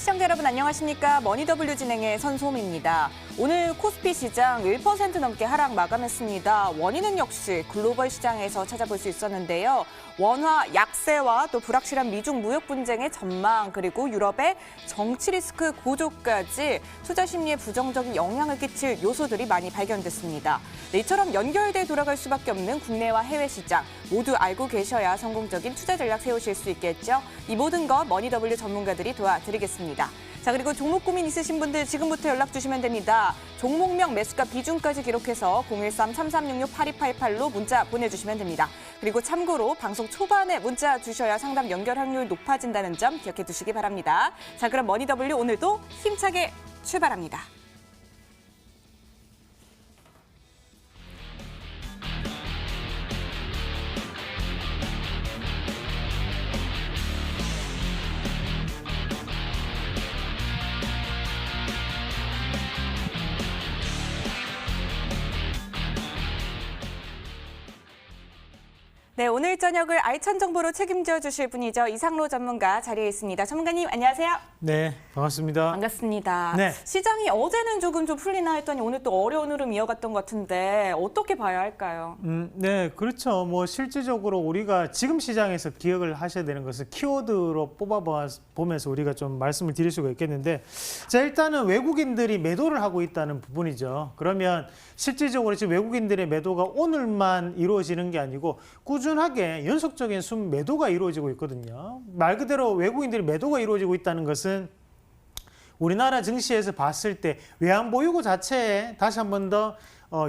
시청자 여러분 안녕하십니까? 머니더블유 진행의 선소음입니다. 오늘 코스피 시장 1% 넘게 하락 마감했습니다. 원인은 역시 글로벌 시장에서 찾아볼 수 있었는데요. 원화 약세와 또 불확실한 미중 무역 분쟁의 전망 그리고 유럽의 정치 리스크 고조까지 투자 심리에 부정적인 영향을 끼칠 요소들이 많이 발견됐습니다. 네, 이처럼 연결돼 돌아갈 수밖에 없는 국내와 해외 시장 모두 알고 계셔야 성공적인 투자 전략 세우실 수 있겠죠. 이 모든 것 머니더블유 전문가들이 도와드리겠습니다. 자, 그리고 종목 고민 있으신 분들 지금부터 연락 주시면 됩니다. 종목명, 매수가 비중까지 기록해서 013-3366-8288로 문자 보내주시면 됩니다. 그리고 참고로 방송 초반에 문자 주셔야 상담 연결 확률 높아진다는 점 기억해 두시기 바랍니다. 자, 그럼 머니더블유 오늘도 힘차게 출발합니다. 네, 오늘 저녁을 알찬 정보로 책임져 주실 분이죠. 이상로 전문가 자리에 있습니다. 전문가님 안녕하세요. 네, 반갑습니다. 반갑습니다. 네. 시장이 어제는 조금 좀 풀리나 했더니 오늘 또 어려운 흐름 이어갔던 것 같은데 어떻게 봐야 할까요? 네, 그렇죠. 뭐 실질적으로 우리가 지금 시장에서 기억을 하셔야 되는 것은 키워드로 뽑아보면서 우리가 좀 말씀을 드릴 수가 있겠는데, 자, 일단은 외국인들이 매도를 하고 있다는 부분이죠. 그러면 실질적으로 지금 외국인들의 매도가 오늘만 이루어지는 게 아니고 꾸준하게 연속적인 순매도가 이루어지고 있거든요. 말 그대로 외국인들이 매도가 이루어지고 있다는 것은 우리나라 증시에서 봤을 때 외환 보유고 자체에 다시 한 번 더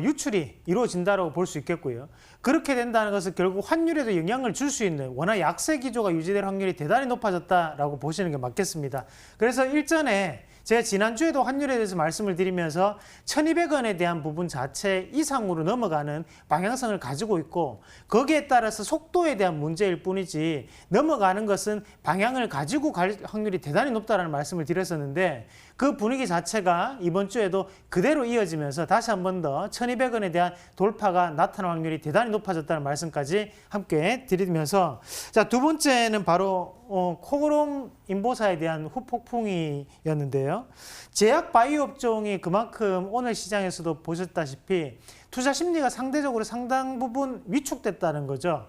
유출이 이루어진다고 볼 수 있겠고요. 그렇게 된다는 것은 결국 환율에도 영향을 줄 수 있는 워낙 약세 기조가 유지될 확률이 대단히 높아졌다라고 보시는 게 맞겠습니다. 그래서 일전에 제가 지난주에도 환율에 대해서 말씀을 드리면서 1,200원에 대한 부분 자체 이상으로 넘어가는 방향성을 가지고 있고 거기에 따라서 속도에 대한 문제일 뿐이지 넘어가는 것은 방향을 가지고 갈 확률이 대단히 높다는 말씀을 드렸었는데 그 분위기 자체가 이번 주에도 그대로 이어지면서 다시 한 번 더 1,200원에 대한 돌파가 나타날 확률이 대단히 높아졌다는 말씀까지 함께 드리면서 자, 두 번째는 바로 코오롱 인보사에 대한 후폭풍이었는데요. 제약 바이오 업종이 그만큼 오늘 시장에서도 보셨다시피 투자 심리가 상대적으로 상당 부분 위축됐다는 거죠.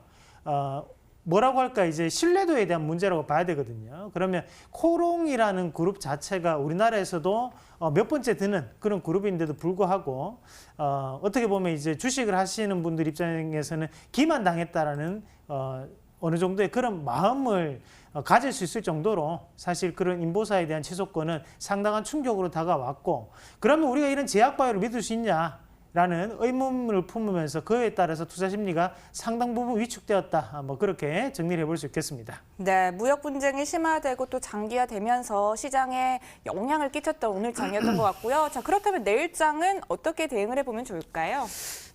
뭐라고 할까, 이제 신뢰도에 대한 문제라고 봐야 되거든요. 그러면 코오롱이라는 그룹 자체가 우리나라에서도 몇 번째 드는 그런 그룹인데도 불구하고 어떻게 보면 이제 주식을 하시는 분들 입장에서는 기만당했다라는 어느 정도의 그런 마음을 가질 수 있을 정도로 사실 그런 인보사에 대한 취소권은 상당한 충격으로 다가왔고, 그러면 우리가 이런 제약바이오를 믿을 수 있냐? 라는 의문을 품으면서 그에 따라서 투자 심리가 상당 부분 위축되었다. 뭐 그렇게 정리를 해볼 수 있겠습니다. 네, 무역 분쟁이 심화되고 또 장기화되면서 시장에 영향을 끼쳤던 오늘 장이었던 것 같고요. 자, 그렇다면 내일장은 어떻게 대응을 해보면 좋을까요?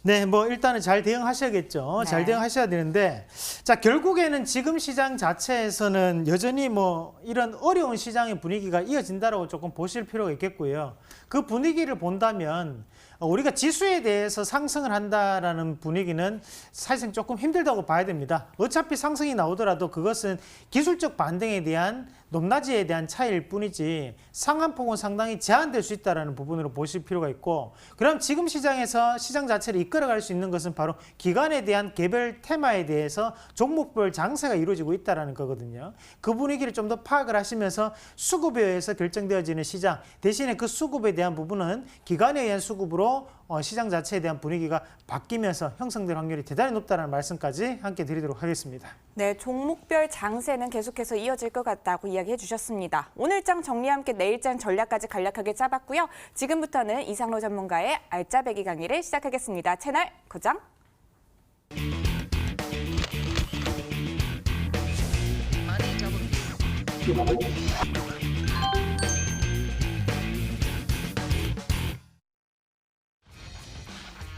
네, 뭐 일단은 잘 대응하셔야겠죠. 네. 잘 대응하셔야 되는데, 자, 결국에는 지금 시장 자체에서는 여전히 뭐 이런 어려운 시장의 분위기가 이어진다라고 조금 보실 필요가 있겠고요. 그 분위기를 본다면 우리가 지수에 대해서 상승을 한다라는 분위기는 사실상 조금 힘들다고 봐야 됩니다. 어차피 상승이 나오더라도 그것은 기술적 반등에 대한 높낮이에 대한 차이일 뿐이지 상한폭은 상당히 제한될 수 있다는 부분으로 보실 필요가 있고, 그럼 지금 시장에서 시장 자체를 이끌어갈 수 있는 것은 바로 기관에 대한 개별 테마에 대해서 종목별 장세가 이루어지고 있다는 거거든요. 그 분위기를 좀 더 파악을 하시면서 수급에 의해서 결정되어지는 시장, 대신에 그 수급에 대한 부분은 기관에 의한 수급으로 시장 자체에 대한 분위기가 바뀌면서 형성될 확률이 대단히 높다는 말씀까지 함께 드리도록 하겠습니다. 네, 종목별 장세는 계속해서 이어질 것 같다고 이야기해 주셨습니다. 오늘장 정리와 함께 내일장 전략까지 간략하게 짜봤고요. 지금부터는 이상로 전문가의 알짜배기 강의를 시작하겠습니다. 채널 고정.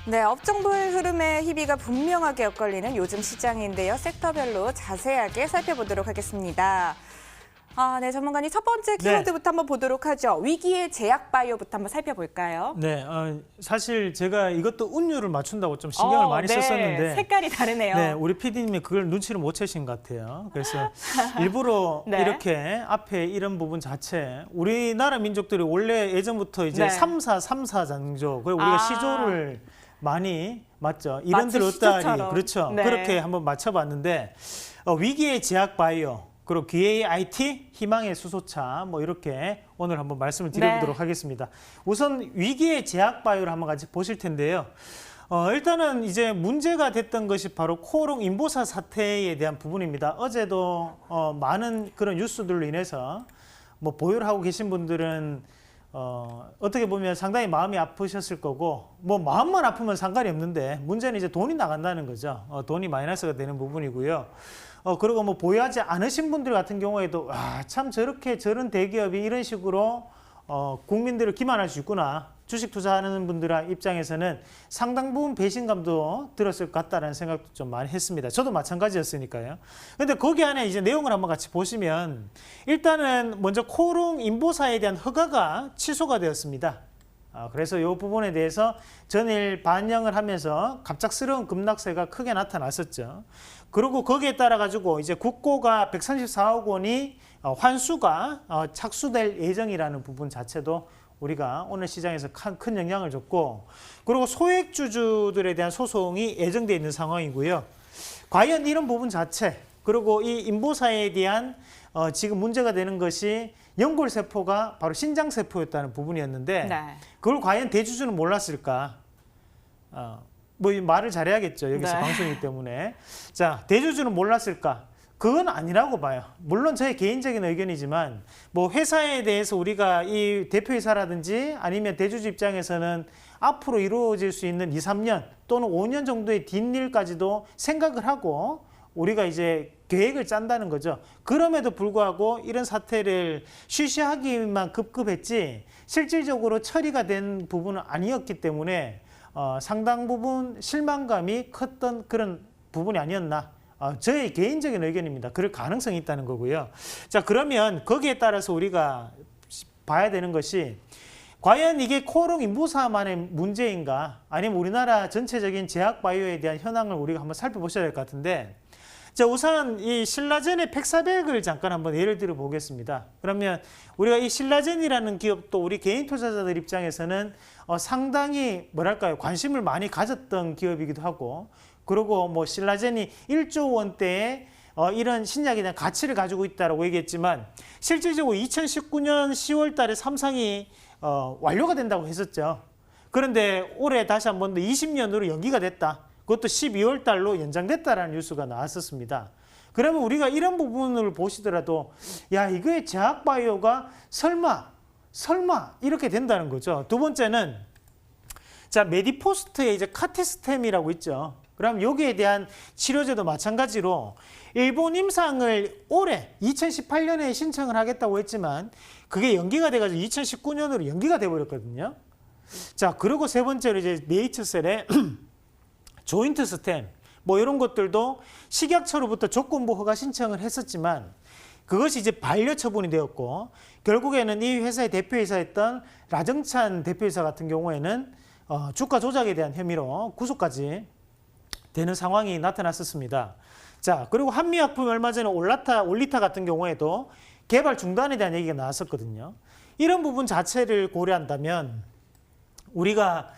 네, 업종별 흐름의 희비가 분명하게 엇갈리는 요즘 시장인데요. 섹터별로 자세하게 살펴보도록 하겠습니다. 네, 전문가님 첫 번째 키워드부터 한번 보도록 하죠. 위기의 제약 바이오부터 한번 살펴볼까요? 네, 사실 제가 이것도 운율을 맞춘다고 좀 신경을 많이 네. 썼었는데 색깔이 다르네요. 네, 우리 PD님이 그걸 눈치를 못 채신 것 같아요. 그래서 일부러 네. 이렇게 앞에 이런 부분 자체 우리나라 민족들이 원래 예전부터 이제 네. 3사 장조 그리고 우리가 시조를 많이 맞죠. 이런들 마치 어따리 시조처럼. 그렇죠. 네. 그렇게 한번 맞춰봤는데 위기의 제약 바이오 그리고 기회의 IT, 희망의 수소차 뭐 이렇게 오늘 한번 말씀을 드려보도록 네. 하겠습니다. 우선 위기의 제약 바이오를 한번 같이 보실 텐데요. 일단은 이제 문제가 됐던 것이 바로 코오롱 인보사 사태에 대한 부분입니다. 어제도 많은 그런 뉴스들로 인해서 뭐 보유를 하고 계신 분들은 어떻게 보면 상당히 마음이 아프셨을 거고 뭐 마음만 아프면 상관이 없는데 문제는 이제 돈이 나간다는 거죠. 돈이 마이너스가 되는 부분이고요. 그리고 뭐 보유하지 않으신 분들 같은 경우에도 참 저렇게 저런 대기업이 이런 식으로 국민들을 기만할 수 있구나. 주식 투자하는 분들 입장에서는 상당 부분 배신감도 들었을 것 같다는 생각도 좀 많이 했습니다. 저도 마찬가지였으니까요. 근데 거기 안에 이제 내용을 한번 같이 보시면 일단은 먼저 코오롱 인보사에 대한 허가가 취소가 되었습니다. 그래서 이 부분에 대해서 전일 반영을 하면서 갑작스러운 급락세가 크게 나타났었죠. 그리고 거기에 따라 가지고 이제 국고가 134억 원이 환수가 착수될 예정이라는 부분 자체도 우리가 오늘 시장에서 큰 영향을 줬고, 그리고 소액주주들에 대한 소송이 예정되어 있는 상황이고요. 과연 이런 부분 자체, 그리고 이 인보사에 대한 지금 문제가 되는 것이 연골세포가 바로 신장세포였다는 부분이었는데 네. 그걸 과연 대주주는 몰랐을까? 뭐 말을 잘해야겠죠. 여기서 네. 방송이기 때문에. 자, 대주주는 몰랐을까? 그건 아니라고 봐요. 물론 저의 개인적인 의견이지만 뭐 회사에 대해서 우리가 이 대표이사라든지 아니면 대주주 입장에서는 앞으로 이루어질 수 있는 2, 3년 또는 5년 정도의 뒷일까지도 생각을 하고 우리가 이제 계획을 짠다는 거죠. 그럼에도 불구하고 이런 사태를 쉬쉬하기만 급급했지 실질적으로 처리가 된 부분은 아니었기 때문에 상당 부분 실망감이 컸던 그런 부분이 아니었나. 저의 개인적인 의견입니다. 그럴 가능성이 있다는 거고요. 자, 그러면 거기에 따라서 우리가 봐야 되는 것이 과연 이게 코오롱 인보사만의 문제인가 아니면 우리나라 전체적인 제약 바이오에 대한 현황을 우리가 한번 살펴보셔야 될 것 같은데, 자, 우선 이 신라젠의 팩사백을 잠깐 한번 예를 들어 보겠습니다. 그러면 우리가 이 신라젠이라는 기업도 우리 개인 투자자들 입장에서는 상당히 뭐랄까요, 관심을 많이 가졌던 기업이기도 하고, 그리고 뭐 신라젠이 1조 원대의 이런 신약에 대한 가치를 가지고 있다고 얘기했지만 실질적으로 2019년 10월 달에 삼상이 완료가 된다고 했었죠. 그런데 올해 다시 한 번 더 20년으로 연기가 됐다. 그것도 12월 달로 연장됐다라는 뉴스가 나왔었습니다. 그러면 우리가 이런 부분을 보시더라도 야, 이거의 제약 바이오가 설마 이렇게 된다는 거죠. 두 번째는 자, 메디포스트의 이제 카티스템이라고 있죠. 그럼 여기에 대한 치료제도 마찬가지로 일본 임상을 올해 2018년에 신청을 하겠다고 했지만 그게 연기가 돼가지고 2019년으로 연기가 돼버렸거든요. 자, 그리고 세 번째로 이제 네이처셀의 조인트 스템 뭐 이런 것들도 식약처로부터 조건부 허가 신청을 했었지만 그것이 이제 반려 처분이 되었고 결국에는 이 회사의 대표이사였던 라정찬 대표이사 같은 경우에는 주가 조작에 대한 혐의로 구속까지 되는 상황이 나타났었습니다. 자, 그리고 한미약품 얼마 전에 올리타 같은 경우에도 개발 중단에 대한 얘기가 나왔었거든요. 이런 부분 자체를 고려한다면 우리가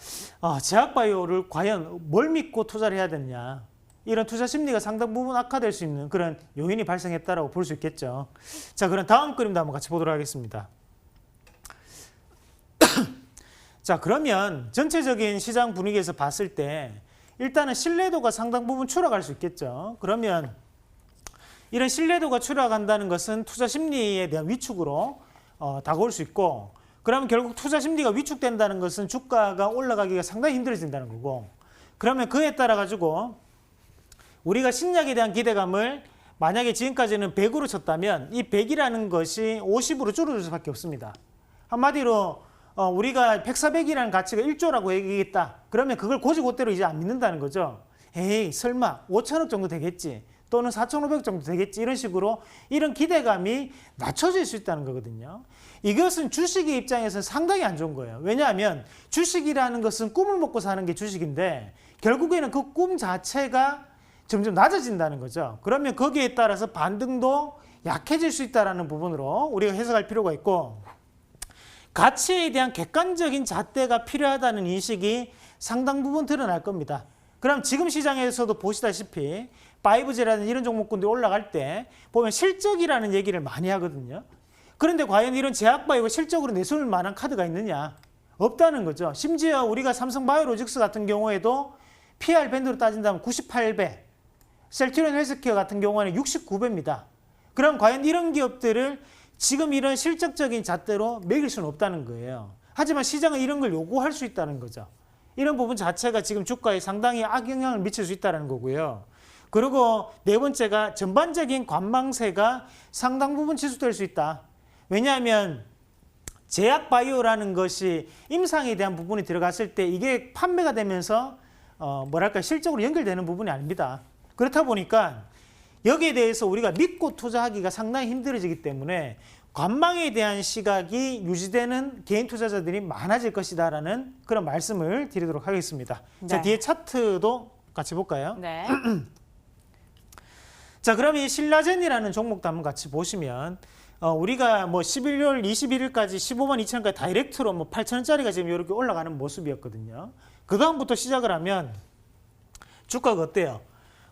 제약바이오를 과연 뭘 믿고 투자를 해야 되느냐, 이런 투자 심리가 상당 부분 악화될 수 있는 그런 요인이 발생했다라고 볼 수 있겠죠. 자, 그럼 다음 그림도 한번 같이 보도록 하겠습니다. 자, 그러면 전체적인 시장 분위기에서 봤을 때 일단은 신뢰도가 상당 부분 추락할 수 있겠죠. 그러면 이런 신뢰도가 추락한다는 것은 투자 심리에 대한 위축으로 다가올 수 있고, 그러면 결국 투자 심리가 위축된다는 것은 주가가 올라가기가 상당히 힘들어진다는 거고, 그러면 그에 따라 가지고 우리가 신약에 대한 기대감을 만약에 지금까지는 100으로 쳤다면 이 100이라는 것이 50으로 줄어들 수밖에 없습니다. 한마디로 우리가 팩사백이라는 가치가 1조라고 얘기했다. 그러면 그걸 고지고대로 이제 안 믿는다는 거죠. 에이, 설마 5천억 정도 되겠지. 또는 4,500 정도 되겠지 이런 식으로 이런 기대감이 낮춰질 수 있다는 거거든요. 이것은 주식의 입장에서는 상당히 안 좋은 거예요. 왜냐하면 주식이라는 것은 꿈을 먹고 사는 게 주식인데 결국에는 그 꿈 자체가 점점 낮아진다는 거죠. 그러면 거기에 따라서 반등도 약해질 수 있다는 부분으로 우리가 해석할 필요가 있고, 가치에 대한 객관적인 잣대가 필요하다는 인식이 상당 부분 드러날 겁니다. 그럼 지금 시장에서도 보시다시피 5G라는 이런 종목군들이 올라갈 때 보면 실적이라는 얘기를 많이 하거든요. 그런데 과연 이런 제약바이오가 실적으로 내세울 만한 카드가 있느냐? 없다는 거죠. 심지어 우리가 삼성바이오로직스 같은 경우에도 PR 밴드로 따진다면 98배, 셀트리온 헬스케어 같은 경우에는 69배입니다. 그럼 과연 이런 기업들을 지금 이런 실적적인 잣대로 매길 수는 없다는 거예요. 하지만 시장은 이런 걸 요구할 수 있다는 거죠. 이런 부분 자체가 지금 주가에 상당히 악영향을 미칠 수 있다는 거고요. 그리고 네 번째가 전반적인 관망세가 상당 부분 지속될 수 있다. 왜냐하면 제약바이오라는 것이 임상에 대한 부분이 들어갔을 때 이게 판매가 되면서 실적으로 연결되는 부분이 아닙니다. 그렇다 보니까 여기에 대해서 우리가 믿고 투자하기가 상당히 힘들어지기 때문에 관망에 대한 시각이 유지되는 개인 투자자들이 많아질 것이다라는 그런 말씀을 드리도록 하겠습니다. 네. 자, 뒤에 차트도 같이 볼까요? 네. 자, 그럼 이 신라젠이라는 종목도 한번 같이 보시면 우리가 뭐 11월 21일까지 15만 2천원까지 다이렉트로 뭐 8천원짜리가 지금 이렇게 올라가는 모습이었거든요. 그 다음부터 시작을 하면 주가가 어때요?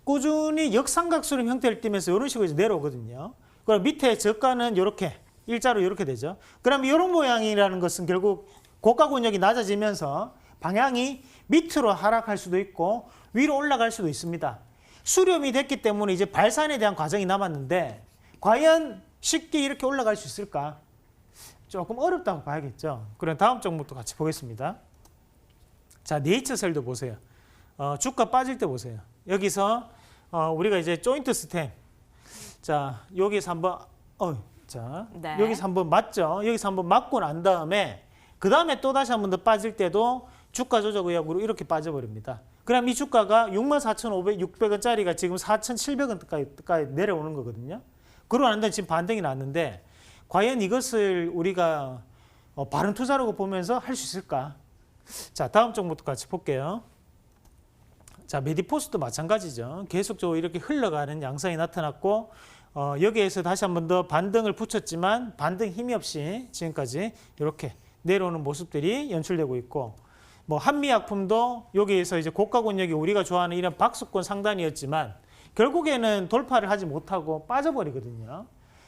꾸준히 역삼각수렴 형태를 띠면서 이런 식으로 이제 내려오거든요. 그럼 밑에 저가는 이렇게 일자로 이렇게 되죠. 그럼 이런 모양이라는 것은 결국 고가 권역이 낮아지면서 방향이 밑으로 하락할 수도 있고 위로 올라갈 수도 있습니다. 수렴이 됐기 때문에 이제 발산에 대한 과정이 남았는데 과연 쉽게 이렇게 올라갈 수 있을까? 조금 어렵다고 봐야겠죠. 그럼 다음 종목도 같이 보겠습니다. 자, 네이처셀도 보세요. 주가 빠질 때 보세요. 여기서 우리가 이제 조인트 스템, 자 여기서 한번 네. 여기서 한번 맞죠. 여기서 한번 맞고 난 다음에 그 다음에 또 다시 한 번 더 빠질 때도 주가 조작 의혹으로 이렇게 빠져버립니다. 그럼 이 주가가 64,600원짜리가 지금 4,700원까지 내려오는 거거든요. 그러고 난 다음에 지금 반등이 났는데 과연 이것을 우리가 바른 투자라고 보면서 할 수 있을까? 자, 다음 종목도 같이 볼게요. 자, 메디포스도 마찬가지죠. 계속적으로 이렇게 흘러가는 양상이 나타났고 여기에서 다시 한 번 더 반등을 붙였지만 반등 힘이 없이 지금까지 이렇게 내려오는 모습들이 연출되고 있고, 뭐 한미약품도 여기에서 이제 고가 권역이 우리가 좋아하는 이런 박스권 상단이었지만 결국에는 돌파를 하지 못하고 빠져버리거든요.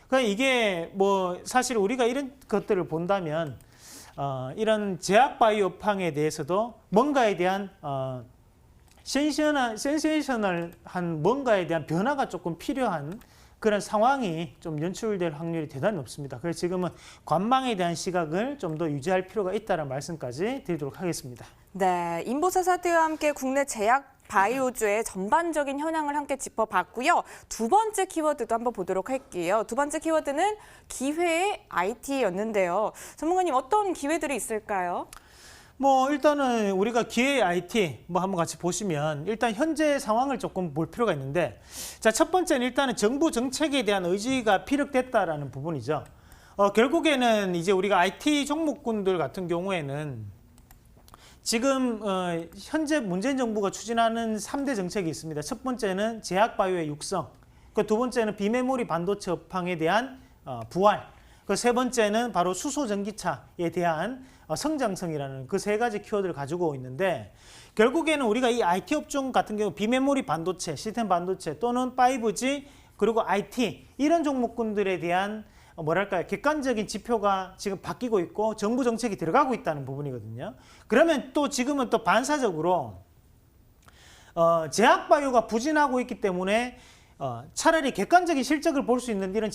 그러니까 이게 뭐 사실 우리가 이런 것들을 본다면 이런 제약바이오팡에 대해서도 뭔가에 대한 센세이셔널한 뭔가에 대한 변화가 조금 필요한 그런 상황이 좀 연출될 확률이 대단히 높습니다. 그래서 지금은 관망에 대한 시각을 좀 더 유지할 필요가 있다는 말씀까지 드리도록 하겠습니다. 네, 인보사 사태와 함께 국내 제약 바이오주의 전반적인 현황을 함께 짚어봤고요. 두 번째 키워드도 한번 보도록 할게요. 두 번째 키워드는 기회의 IT였는데요. 전문가님, 어떤 기회들이 있을까요? 뭐 일단은 우리가 기회 IT 뭐 한번 같이 보시면 일단 현재 상황을 조금 볼 필요가 있는데, 자, 첫 번째는 일단은 정부 정책에 대한 의지가 피력됐다라는 부분이죠. 결국에는 이제 우리가 IT 종목군들 같은 경우에는 지금 현재 문재인 정부가 추진하는 3대 정책이 있습니다. 첫 번째는 제약바이오의 육성, 그 두 번째는 비메모리 반도체 업황에 대한 부활, 그 세 번째는 바로 수소전기차에 대한 성장성이라는 그 세 가지 키워드를 가지고 있는데, 결국에는 우리가 이 IT 업종 같은 경우 비메모리 반도체, 시스템 반도체 또는 5G 그리고 IT 이런 종목군들에 대한 객관적인 지표가 지금 바뀌고 있고 정부 정책이 들어가고 있다는 부분이거든요. 그러면 또 지금은 또 반사적으로 제약바이오가 부진하고 있기 때문에 차라리 객관적인 실적을 볼 수 있는 이런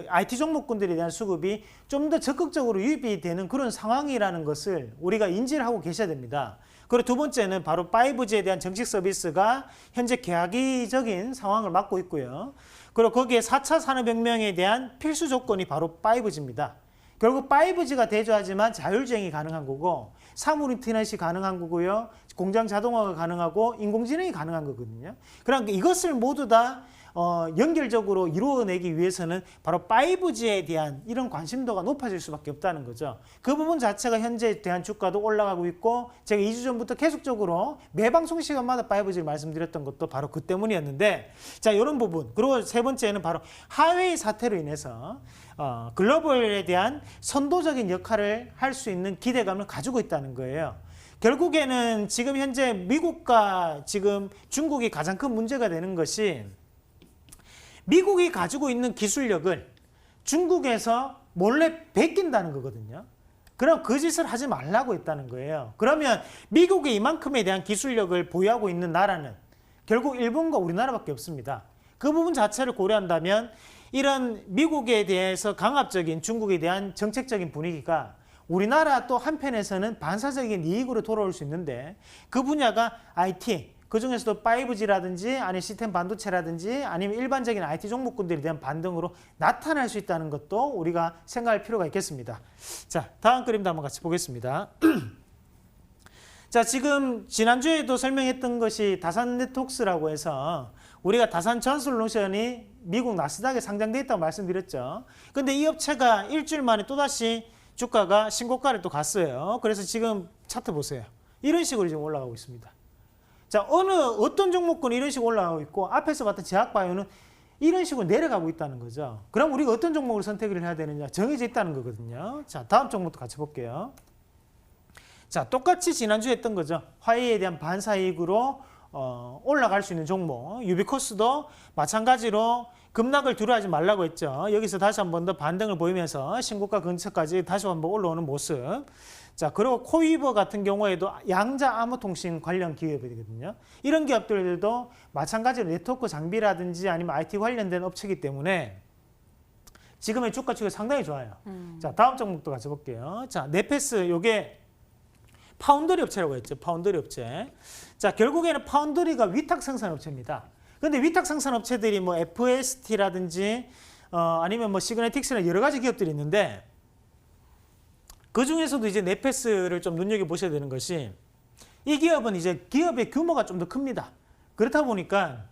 IT 종목군들에 대한 수급이 좀 더 적극적으로 유입이 되는 그런 상황이라는 것을 우리가 인지를 하고 계셔야 됩니다. 그리고 두 번째는 바로 5G에 대한 정식 서비스가 현재 계약적인 상황을 맞고 있고요. 그리고 거기에 4차 산업혁명에 대한 필수 조건이 바로 5G입니다. 결국 5G가 대조하지만 자율주행이 가능한 거고 사물 인터넷이 가능한 거고요. 공장 자동화가 가능하고 인공지능이 가능한 거거든요. 그러니까 이것을 모두 다 연결적으로 이루어내기 위해서는 바로 5G에 대한 이런 관심도가 높아질 수밖에 없다는 거죠. 그 부분 자체가 현재 대한 주가도 올라가고 있고 제가 2주 전부터 계속적으로 매 방송 시간마다 5G를 말씀드렸던 것도 바로 그 때문이었는데 자, 이런 부분. 그리고 세 번째는 바로 하웨이 사태로 인해서 글로벌에 대한 선도적인 역할을 할 수 있는 기대감을 가지고 있다는 거예요. 결국에는 지금 현재 미국과 지금 중국이 가장 큰 문제가 되는 것이 미국이 가지고 있는 기술력을 중국에서 몰래 베낀다는 거거든요. 그럼 그 짓을 하지 말라고 했다는 거예요. 그러면 미국이 이만큼에 대한 기술력을 보유하고 있는 나라는 결국 일본과 우리나라밖에 없습니다. 그 부분 자체를 고려한다면 이런 미국에 대해서 강압적인 중국에 대한 정책적인 분위기가 우리나라 또 한편에서는 반사적인 이익으로 돌아올 수 있는데 그 분야가 IT, 그중에서도 5G라든지 아니면 시스템 반도체라든지 아니면 일반적인 IT 종목군들에 대한 반등으로 나타날 수 있다는 것도 우리가 생각할 필요가 있겠습니다. 자, 다음 그림도 한번 같이 보겠습니다. 자, 지금 지난주에도 설명했던 것이 다산 네트웍스라고 해서 우리가 다산 전솔루션이 미국 나스닥에 상장돼 있다고 말씀드렸죠. 근데 이 업체가 일주일 만에 또다시 주가가 신고가를 또 갔어요. 그래서 지금 차트 보세요. 이런 식으로 지금 올라가고 있습니다. 자, 어떤 종목군이 이런 식으로 올라가고 있고 앞에서 봤던 제약바이오는 이런 식으로 내려가고 있다는 거죠. 그럼 우리가 어떤 종목을 선택을 해야 되느냐 정해져 있다는 거거든요. 자, 다음 종목도 같이 볼게요. 자, 똑같이 지난주에 했던 거죠. 화웨이에 대한 반사이익으로 올라갈 수 있는 종목. 유비코스도 마찬가지로 급락을 두려워하지 말라고 했죠. 여기서 다시 한 번 더 반등을 보이면서 신고가 근처까지 다시 한번 올라오는 모습. 자, 그리고 코이버 같은 경우에도 양자 암호통신 관련 기업이거든요. 이런 기업들도 마찬가지로 네트워크 장비라든지 아니면 IT 관련된 업체이기 때문에 지금의 주가 추이가 상당히 좋아요. 자, 다음 종목도 같이 볼게요. 자, 네페스 요게 파운드리 업체라고 했죠. 파운드리 업체. 자, 결국에는 파운드리가 위탁 생산 업체입니다. 근데 위탁 생산 업체들이 뭐 FST라든지 아니면 뭐 시그네틱스나 여러 가지 기업들이 있는데 그 중에서도 이제 네페스를 좀 눈여겨보셔야 되는 것이 이 기업은 이제 기업의 규모가 좀 더 큽니다. 그렇다 보니까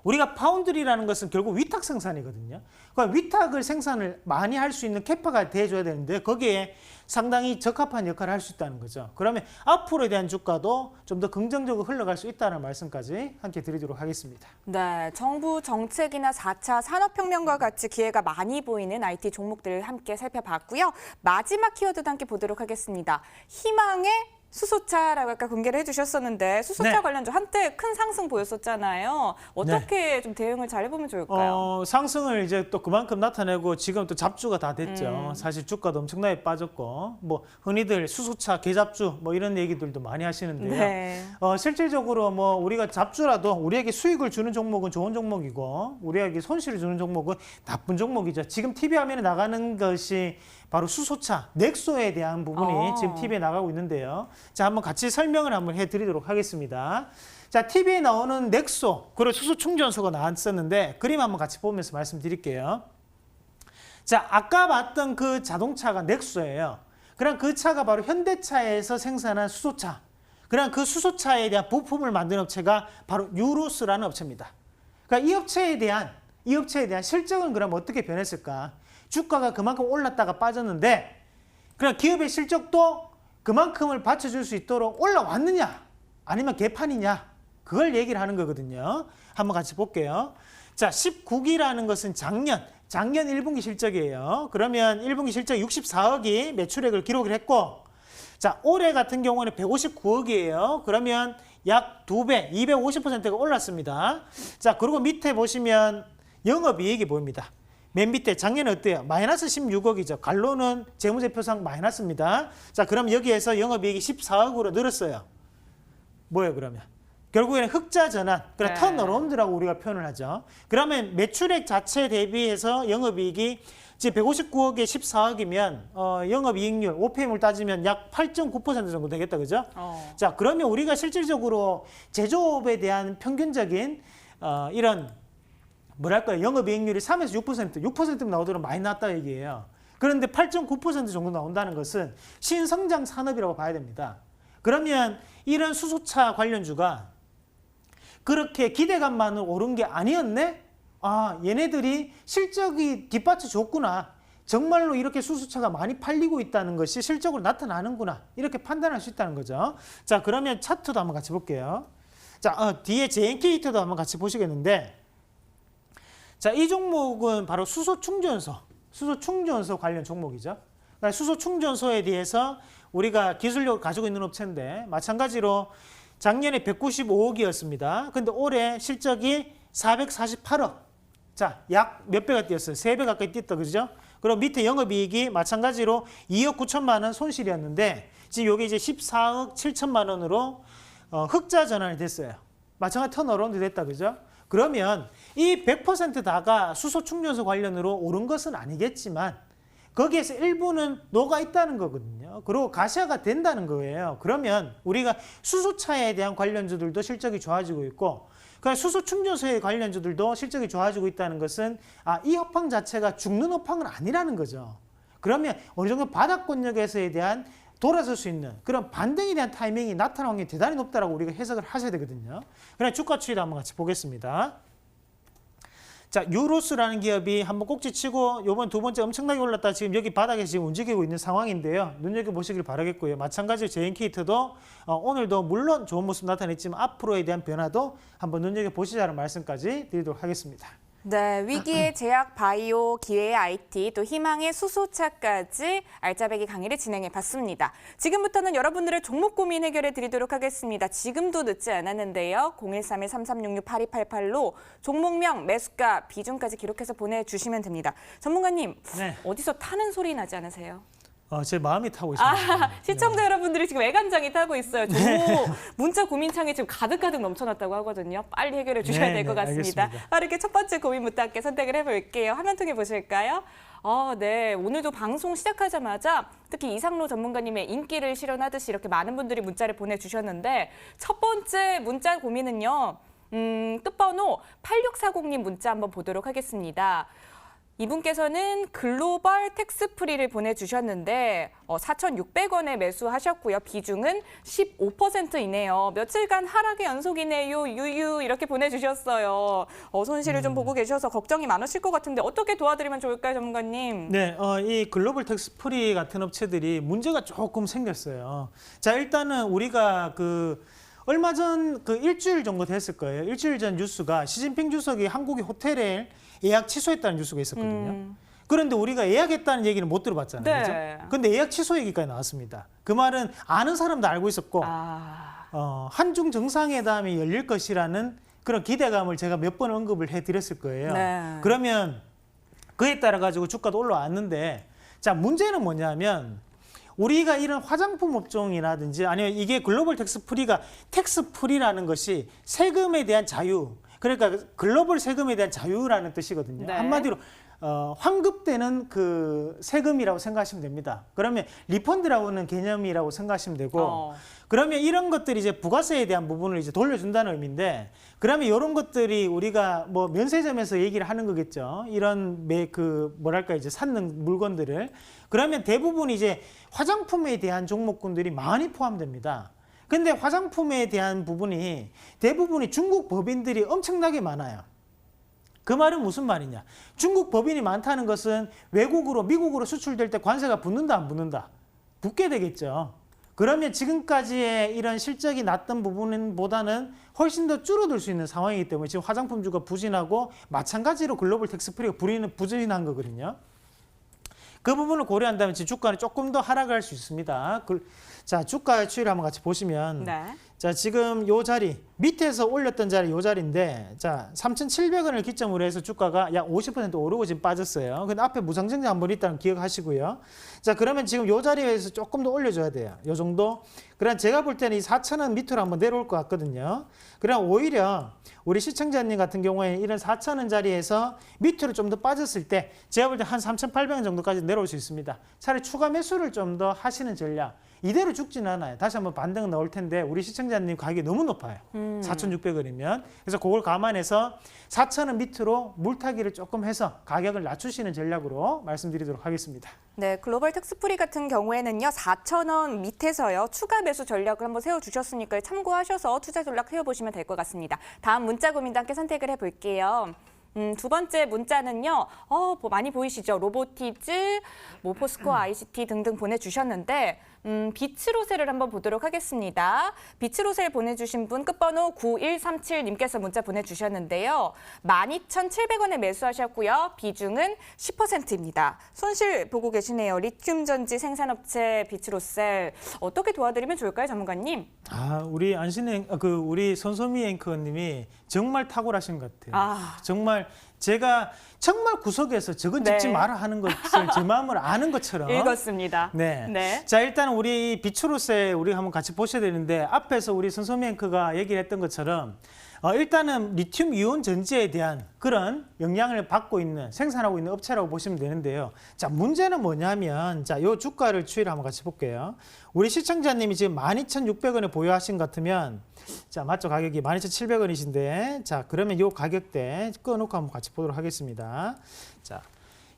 우리가 파운드리라는 것은 결국 위탁 생산이거든요. 그러니까 위탁을 생산을 많이 할 수 있는 캐파가 돼줘야 되는데 거기에 상당히 적합한 역할을 할 수 있다는 거죠. 그러면 앞으로에 대한 주가도 좀 더 긍정적으로 흘러갈 수 있다는 말씀까지 함께 드리도록 하겠습니다. 네, 정부 정책이나 4차 산업혁명과 같이 기회가 많이 보이는 IT 종목들을 함께 살펴봤고요. 마지막 키워드도 함께 보도록 하겠습니다. 희망의 수소차라고 아까 공개를 해주셨었는데 수소차 네. 관련주 한때 큰 상승 보였었잖아요. 어떻게 좀 대응을 잘 해보면 좋을까요? 상승을 이제 또 그만큼 나타내고 지금 또 잡주가 다 됐죠. 사실 주가도 엄청나게 빠졌고 뭐 흔히들 수소차, 개잡주 뭐 이런 얘기들도 많이 하시는데요. 네. 실질적으로 뭐 우리가 잡주라도 우리에게 수익을 주는 종목은 좋은 종목이고 우리에게 손실을 주는 종목은 나쁜 종목이죠. 지금 TV 화면에 나가는 것이 바로 수소차, 넥소에 대한 부분이 지금 TV에 나가고 있는데요. 자, 한번 같이 설명을 한번 해드리도록 하겠습니다. 자, TV에 나오는 넥소, 그리고 수소 충전소가 나왔었는데 그림 한번 같이 보면서 말씀드릴게요. 자, 아까 봤던 그 자동차가 넥소예요. 그럼 그 차가 바로 현대차에서 생산한 수소차. 그럼 그 수소차에 대한 부품을 만드는 업체가 바로 유로스라는 업체입니다. 그러니까 이 업체에 대한 실적은 그럼 어떻게 변했을까? 주가가 그만큼 올랐다가 빠졌는데 그럼 기업의 실적도 그만큼을 받쳐줄 수 있도록 올라왔느냐 아니면 개판이냐 그걸 얘기를 하는 거거든요. 한번 같이 볼게요. 자, 19기라는 것은 작년 1분기 실적이에요. 그러면 1분기 실적 64억이 매출액을 기록을 했고 자, 올해 같은 경우는 159억이에요. 그러면 약 2배, 250%가 올랐습니다. 자, 그리고 밑에 보시면 영업이익이 보입니다. 맨 밑에 작년에 어때요? 마이너스 16억이죠. 갈로는 재무제표상 마이너스입니다. 자, 그럼 여기에서 영업이익이 14억으로 늘었어요. 뭐예요, 그러면? 결국에는 흑자 전환, 그러니까 네. 턴어라운드라고 우리가 표현을 하죠. 그러면 매출액 자체 대비해서 영업이익이 지금 159억에 14억이면 영업이익률, OPM을 따지면 약 8.9% 정도 되겠다, 그죠? 자, 그러면 우리가 실질적으로 제조업에 대한 평균적인 이런 뭐랄까요, 영업이익률이 3에서 6% 나오도록 많이 나왔다 얘기예요. 그런데 8.9% 정도 나온다는 것은 신성장 산업이라고 봐야 됩니다. 그러면 이런 수소차 관련주가 그렇게 기대감만으로 오른 게 아니었네? 아, 얘네들이 실적이 뒷받쳐 줬구나. 정말로 이렇게 수소차가 많이 팔리고 있다는 것이 실적으로 나타나는구나. 이렇게 판단할 수 있다는 거죠. 자, 그러면 차트도 한번 같이 볼게요. 자, 뒤에 JNK히터도 한번 같이 보시겠는데, 자, 이 종목은 바로 수소 충전소 관련 종목이죠. 그러니까 수소 충전소에 대해서 우리가 기술력을 가지고 있는 업체인데, 마찬가지로 작년에 195억이었습니다. 근데 올해 실적이 448억. 자, 약 몇 배가 뛰었어요? 3배 가까이 뛰었다, 그죠? 그리고 밑에 영업이익이 마찬가지로 2억 9천만 원 손실이었는데, 지금 여기 이제 14억 7천만 원으로 흑자 전환이 됐어요. 마찬가지 턴어라운드 됐다, 그죠? 그러면 이 100% 다가 수소 충전소 관련으로 오른 것은 아니겠지만, 거기에서 일부는 녹아 있다는 거거든요. 그리고 가시화가 된다는 거예요. 그러면 우리가 수소차에 대한 관련주들도 실적이 좋아지고 있고, 그러니까 수소 충전소의 관련주들도 실적이 좋아지고 있다는 것은 이 업황 자체가 죽는 업황은 아니라는 거죠. 그러면 어느 정도 바닥권역에서에 대한 돌아설 수 있는 그런 반등에 대한 타이밍이 나타나는 확률이 대단히 높다라고 우리가 해석을 하셔야 되거든요. 그럼 주가 추이도 한번 같이 보겠습니다. 자, 유로스라는 기업이 한번 꼭지치고 이번 두 번째 엄청나게 올랐다 지금 여기 바닥에 지금 움직이고 있는 상황인데요. 눈여겨보시길 바라겠고요. 마찬가지로 JNK히터도 오늘도 물론 좋은 모습 나타냈지만 앞으로에 대한 변화도 한번 눈여겨보시자는 말씀까지 드리도록 하겠습니다. 네, 위기의 제약 바이오, 기회의 IT, 또 희망의 수소차까지 알짜배기 강의를 진행해 봤습니다. 지금부터는 여러분들의 종목 고민 해결해 드리도록 하겠습니다. 지금도 늦지 않았는데요. 013-3366-8288로 종목명, 매수가, 비중까지 기록해서 보내주시면 됩니다. 전문가님, 네. 어디서 타는 소리 나지 않으세요? 제 마음이 타고 있습니다. 시청자 여러분들이 지금 애간장이 타고 있어요. 종목 문자 고민창에 지금 가득가득 넘쳐났다고 하거든요. 빨리 해결해 주셔야 될 것 같습니다. 알겠습니다. 빠르게 첫 번째 고민부터 함께 선택을 해볼게요. 화면 통해 보실까요? 네. 오늘도 방송 시작하자마자 특히 이상로 전문가님의 인기를 실현하듯이 이렇게 많은 분들이 문자를 보내주셨는데 첫 번째 문자 고민은요. 끝번호 8640님 문자 한번 보도록 하겠습니다. 이분께서는 글로벌 텍스프리를 보내주셨는데 4,600원에 매수하셨고요. 비중은 15%이네요. 며칠간 하락의 연속이네요. 유유 이렇게 보내주셨어요. 손실을 좀 보고 계셔서 걱정이 많으실 것 같은데 어떻게 도와드리면 좋을까요, 전문가님? 네, 이 글로벌 텍스프리 같은 업체들이 문제가 조금 생겼어요. 자, 일단은 우리가 얼마 전 일주일 정도 됐을 거예요. 일주일 전 뉴스가 시진핑 주석이 한국의 호텔에 예약 취소했다는 뉴스가 있었거든요. 그런데 우리가 예약했다는 얘기는 못 들어봤잖아요. 네. 그렇죠? 근데 예약 취소 얘기까지 나왔습니다. 그 말은 아는 사람도 알고 있었고 한중 정상회담이 열릴 것이라는 그런 기대감을 제가 몇 번 언급을 해드렸을 거예요. 네. 그러면 그에 따라 가지고 주가도 올라왔는데, 자, 문제는 뭐냐면 우리가 이런 화장품 업종이라든지 아니면 이게 글로벌 텍스프리가 텍스프리라는 것이 세금에 대한 자유, 그러니까 글로벌 세금에 대한 자유라는 뜻이거든요. 네. 한마디로 환급되는 그 세금이라고 생각하시면 됩니다. 그러면 리펀드라고는 개념이라고 생각하시면 되고, 그러면 이런 것들이 이제 부가세에 대한 부분을 이제 돌려준다는 의미인데, 그러면 이런 것들이 우리가 뭐 면세점에서 얘기를 하는 거겠죠. 이런 뭐랄까 이제 샀는 물건들을. 그러면 대부분 이제 화장품에 대한 종목군들이 많이 포함됩니다. 근데 화장품에 대한 부분이 대부분이 중국 법인들이 엄청나게 많아요. 그 말은 무슨 말이냐? 중국 법인이 많다는 것은 외국으로, 미국으로 수출될 때 관세가 붙는다, 안 붙는다? 붙게 되겠죠. 그러면 지금까지의 이런 실적이 났던 부분보다는 훨씬 더 줄어들 수 있는 상황이기 때문에 지금 화장품주가 부진하고 마찬가지로 글로벌 텍스프리가 부진한 거거든요. 그 부분을 고려한다면 지금 주가는 조금 더 하락할 수 있습니다. 자, 주가 추이를 한번 같이 보시면, 네. 자, 지금 요 자리, 밑에서 올렸던 자리 요 자리인데, 자, 3,700원을 기점으로 해서 주가가 약 50% 오르고 지금 빠졌어요. 근데 앞에 무상증자 한번 있다는 기억하시고요. 자, 그러면 지금 요 자리에서 조금 더 올려줘야 돼요. 요 정도. 그럼 제가 볼 때는 이 4,000원 밑으로 한번 내려올 것 같거든요. 그럼 오히려 우리 시청자님 같은 경우에 이런 4,000원 자리에서 밑으로 좀 더 빠졌을 때 제가 볼 때 한 3,800원 정도까지 내려올 수 있습니다. 차라리 추가 매수를 좀 더 하시는 전략. 이대로 죽지는 않아요. 다시 한번 반등은 나올 텐데 우리 시청자님 가격이 너무 높아요. 4,600원이면. 그래서 그걸 감안해서 4,000원 밑으로 물타기를 조금 해서 가격을 낮추시는 전략으로 말씀드리도록 하겠습니다. 네, 글로벌 텍스프리 같은 경우에는요. 4,000원 밑에서요. 추가 매수 전략을 한번 세워주셨으니까 참고하셔서 투자 전략 세워보시면 될 것 같습니다. 다음 문자 고민도 함께 선택을 해볼게요. 두 번째 문자는요. 많이 보이시죠? 로보티즈, 포스코 ICT 등등 보내주셨는데 비츠로셀을 한번 보도록 하겠습니다. 비츠로셀 보내주신 분 끝번호 9137님께서 문자 보내주셨는데요. 12,700원에 매수하셨고요. 비중은 10%입니다. 손실 보고 계시네요. 리튬 전지 생산업체 비츠로셀. 어떻게 도와드리면 좋을까요, 전문가님? 우리 우리 손소미 앵커님이 정말 탁월하신 것 같아요. 정말 제가 정말 구석에서 저건 찍지 마라 하는 것을 제 마음을 아는 것처럼 읽었습니다. 네. 자, 일단 우리 비추로세 우리가 한번 같이 보셔야 되는데 앞에서 우리 손소미 앵커가 얘기를 했던 것처럼 일단은 리튬 이온 전지에 대한 그런 영향을 받고 있는 생산하고 있는 업체라고 보시면 되는데요. 자, 문제는 뭐냐면 요 주가를 추이를 한번 같이 볼게요. 우리 시청자님이 지금 12,600원에 보유하신 것 같으면 자, 맞죠? 가격이 12,700원이신데 자, 그러면 요 가격대 꺼놓고 한번 같이 보도록 하겠습니다. 자,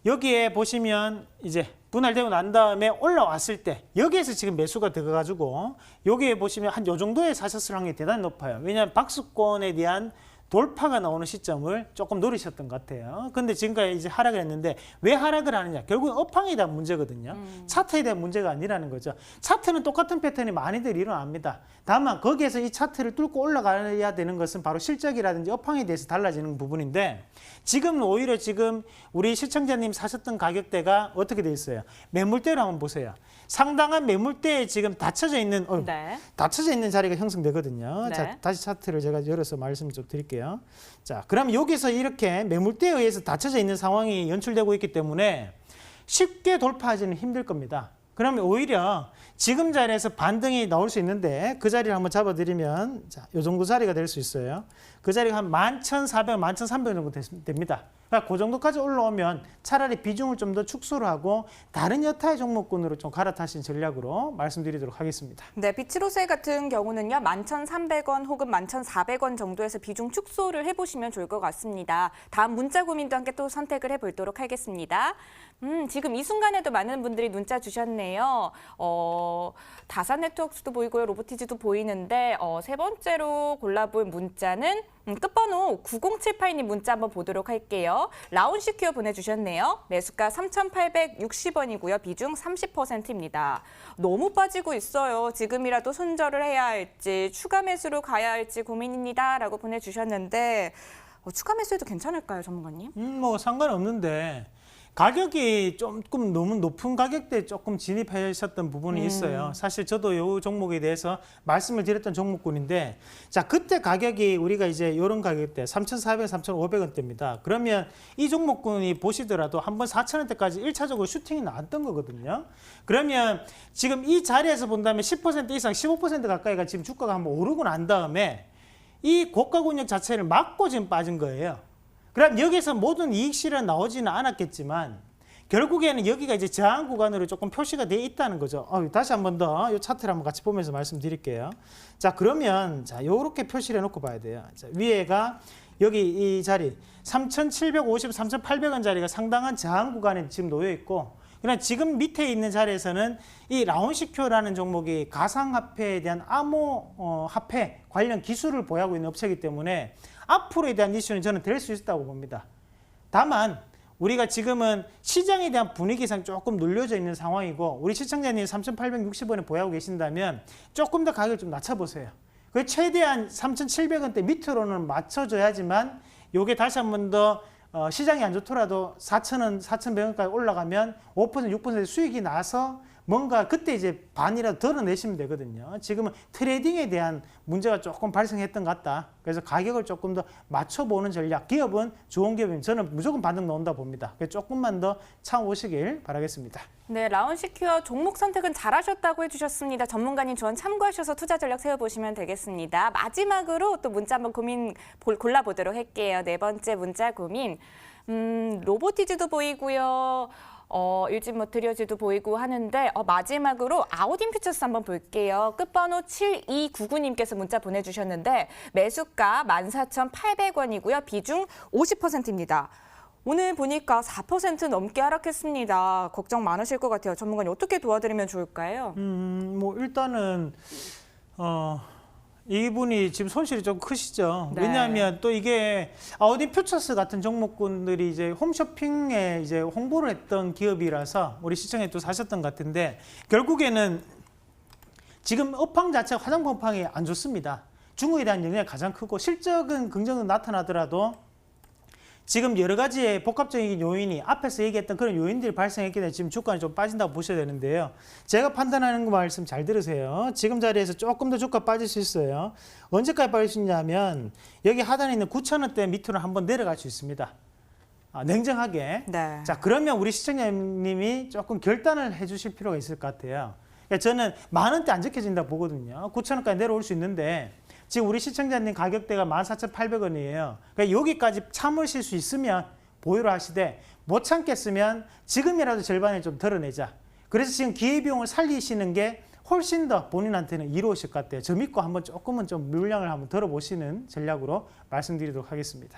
여기에 보시면 이제 분할되고 난 다음에 올라왔을 때 여기에서 지금 매수가 들어가가지고 여기에 보시면 한 요 정도에 사셨을 확률이 대단히 높아요. 왜냐하면 박스권에 대한 돌파가 나오는 시점을 조금 노리셨던 것 같아요. 근데 지금까지 이제 하락을 했는데 왜 하락을 하느냐? 결국은 업황에 대한 문제거든요. 차트에 대한 문제가 아니라는 거죠. 차트는 똑같은 패턴이 많이들 일어납니다. 다만 거기에서 이 차트를 뚫고 올라가야 되는 것은 바로 실적이라든지 업황에 대해서 달라지는 부분인데 지금 오히려 지금 우리 시청자님 사셨던 가격대가 어떻게 돼 있어요? 매물대로 한번 보세요. 상당한 매물대에 지금 닫혀져 있는 닫혀져 있는 자리가 형성되거든요. 네. 자, 다시 차트를 제가 열어서 말씀 좀 드릴게요. 자, 그럼 여기서 이렇게 매물대에 의해서 닫혀져 있는 상황이 연출되고 있기 때문에 쉽게 돌파하지는 힘들 겁니다. 그러면 오히려 지금 자리에서 반등이 나올 수 있는데 그 자리를 한번 잡아드리면 자, 요 정도 자리가 될 수 있어요. 그 자리가 한 11,400, 11,300 정도 됩니다. 그러니까 그 정도까지 올라오면 차라리 비중을 좀 더 축소를 하고 다른 여타의 종목군으로 좀 갈아타신 전략으로 말씀드리도록 하겠습니다. 네, 비츠로셀 같은 경우는요. 11,300원 혹은 11,400원 정도에서 비중 축소를 해보시면 좋을 것 같습니다. 다음 문자 고민도 함께 또 선택을 해보도록 하겠습니다. 지금 이 순간에도 많은 분들이 문자 주셨네요. 다산 네트워크스도 보이고요. 로보티즈도 보이는데 세 번째로 골라볼 문자는 끝번호 9078님 문자 한번 보도록 할게요. 라운시큐어 보내주셨네요. 매수가 3,860원이고요. 비중 30%입니다. 너무 빠지고 있어요. 지금이라도 손절을 해야 할지 추가 매수로 가야 할지 고민입니다. 라고 보내주셨는데 추가 매수해도 괜찮을까요, 전문가님? 뭐 상관없는데 가격이 조금 너무 높은 가격대에 조금 진입하셨던 부분이 있어요. 사실 저도 이 종목에 대해서 말씀을 드렸던 종목군인데 자, 그때 가격이 우리가 이제 이런 가격대 3,400, 3,500원대입니다. 그러면 이 종목군이 보시더라도 한번 4,000원대까지 1차적으로 슈팅이 나왔던 거거든요. 그러면 지금 이 자리에서 본다면 10% 이상 15% 가까이가 지금 주가가 한번 오르고 난 다음에 이 고가 권역 자체를 막고 지금 빠진 거예요. 그럼 여기서 모든 이익 실현 나오지는 않았겠지만 결국에는 여기가 이제 저항 구간으로 조금 표시가 돼 있다는 거죠. 다시 한 번 더 이 차트를 한번 같이 보면서 말씀드릴게요. 자, 그러면 자, 요렇게 표시를 해놓고 봐야 돼요. 자, 위에가 여기 이 자리 3,750, 3,800원 자리가 상당한 저항 구간에 지금 놓여 있고 그러나 지금 밑에 있는 자리에서는 이 라운시큐어라는 종목이 가상화폐에 대한 암호화폐 관련 기술을 보유하고 있는 업체이기 때문에 앞으로에 대한 이슈는 저는 될 수 있다고 봅니다. 다만 우리가 지금은 시장에 대한 분위기상 조금 눌려져 있는 상황이고 우리 시청자님이 3,860원에 보유하고 계신다면 조금 더 가격을 좀 낮춰보세요. 그 최대한 3,700원대 밑으로는 맞춰줘야지만 이게 다시 한 번 더 시장이 안 좋더라도 4,000원, 4,100원까지 올라가면 5%, 6% 수익이 나서 뭔가 그때 이제 반이라도 덜어내시면 되거든요. 지금은 트레이딩에 대한 문제가 조금 발생했던 것 같다. 그래서 가격을 조금 더 맞춰보는 전략. 기업은 좋은 기업이면 저는 무조건 반등 나온다 봅니다. 그래서 조금만 더 참아오시길 바라겠습니다. 네, 라운시큐어 종목 선택은 잘하셨다고 해주셨습니다. 전문가님 조언 참고하셔서 투자 전략 세워보시면 되겠습니다. 마지막으로 또 문자 한번 골라보도록 할게요. 네 번째 문자 고민. 로보티즈도 보이고요. 일진머티리얼즈도 보이고 하는데 마지막으로 아우딘 퓨처스 한번 볼게요. 끝번호 7299님께서 문자 보내주셨는데 매수가 14,800원이고요. 비중 50%입니다. 오늘 보니까 4% 넘게 하락했습니다. 걱정 많으실 것 같아요. 전문가님 어떻게 도와드리면 좋을까요? 뭐 일단은 이분이 지금 손실이 좀 크시죠. 네. 왜냐하면 또 이게 아우디 퓨처스 같은 종목군들이 이제 홈쇼핑에 이제 홍보를 했던 기업이라서 우리 시청에 또 사셨던 것 같은데 결국에는 지금 업황 자체가 화장품 업황이 안 좋습니다. 중국에 대한 영향이 가장 크고 실적은 긍정으로 나타나더라도 지금 여러 가지의 복합적인 요인이 앞에서 얘기했던 그런 요인들이 발생했기 때문에 지금 주가는 좀 빠진다고 보셔야 되는데요. 제가 판단하는 거 말씀 잘 들으세요. 지금 자리에서 조금 더 주가 빠질 수 있어요. 언제까지 빠질 수 있냐면 여기 하단에 있는 9,000원대 밑으로 한번 내려갈 수 있습니다. 냉정하게. 네. 자, 그러면 우리 시청자님이 조금 결단을 해주실 필요가 있을 것 같아요. 그러니까 저는 10,000원대 안 지켜진다고 보거든요. 9,000원까지 내려올 수 있는데 지금 우리 시청자님 가격대가 14,800원이에요. 그러니까 여기까지 참으실 수 있으면 보유를 하시되 못 참겠으면 지금이라도 절반을 좀 덜어내자. 그래서 지금 기회비용을 살리시는 게 훨씬 더 본인한테는 이로우실 것 같아요. 저 믿고 한번 조금은 좀 물량을 한번 덜어보시는 전략으로 말씀드리도록 하겠습니다.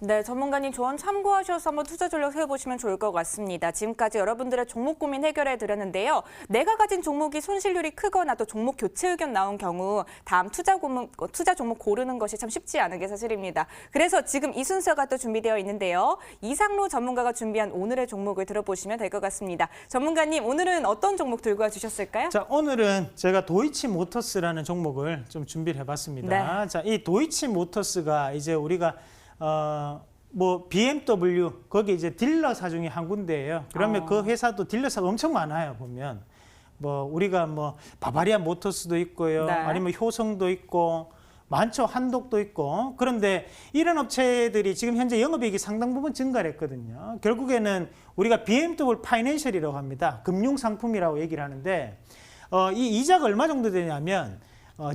네, 전문가님 조언 참고하셔서 한번 투자 전략 세워보시면 좋을 것 같습니다. 지금까지 여러분들의 종목 고민 해결해 드렸는데요. 내가 가진 종목이 손실률이 크거나 또 종목 교체 의견 나온 경우 다음 투자 종목 고르는 것이 참 쉽지 않은 게 사실입니다. 그래서 지금 이 순서가 또 준비되어 있는데요. 이상로 전문가가 준비한 오늘의 종목을 들어보시면 될 것 같습니다. 전문가님, 오늘은 어떤 종목 들고 와주셨을까요? 자, 오늘은 제가 도이치 모터스라는 종목을 좀 준비를 해봤습니다. 네. 자, 이 도이치 모터스가 이제 우리가 뭐 BMW 거기 이제 딜러사 중에 한 군데예요. 그러면 그 회사도 딜러사가 엄청 많아요. 보면 뭐 우리가 뭐 바바리아 모터스도 있고요. 네. 아니면 효성도 있고 많죠. 한독도 있고. 그런데 이런 업체들이 지금 현재 영업이익이 상당 부분 증가를 했거든요. 결국에는 우리가 BMW 파이낸셜이라고 합니다. 금융 상품이라고 얘기를 하는데 이 이자가 얼마 정도 되냐면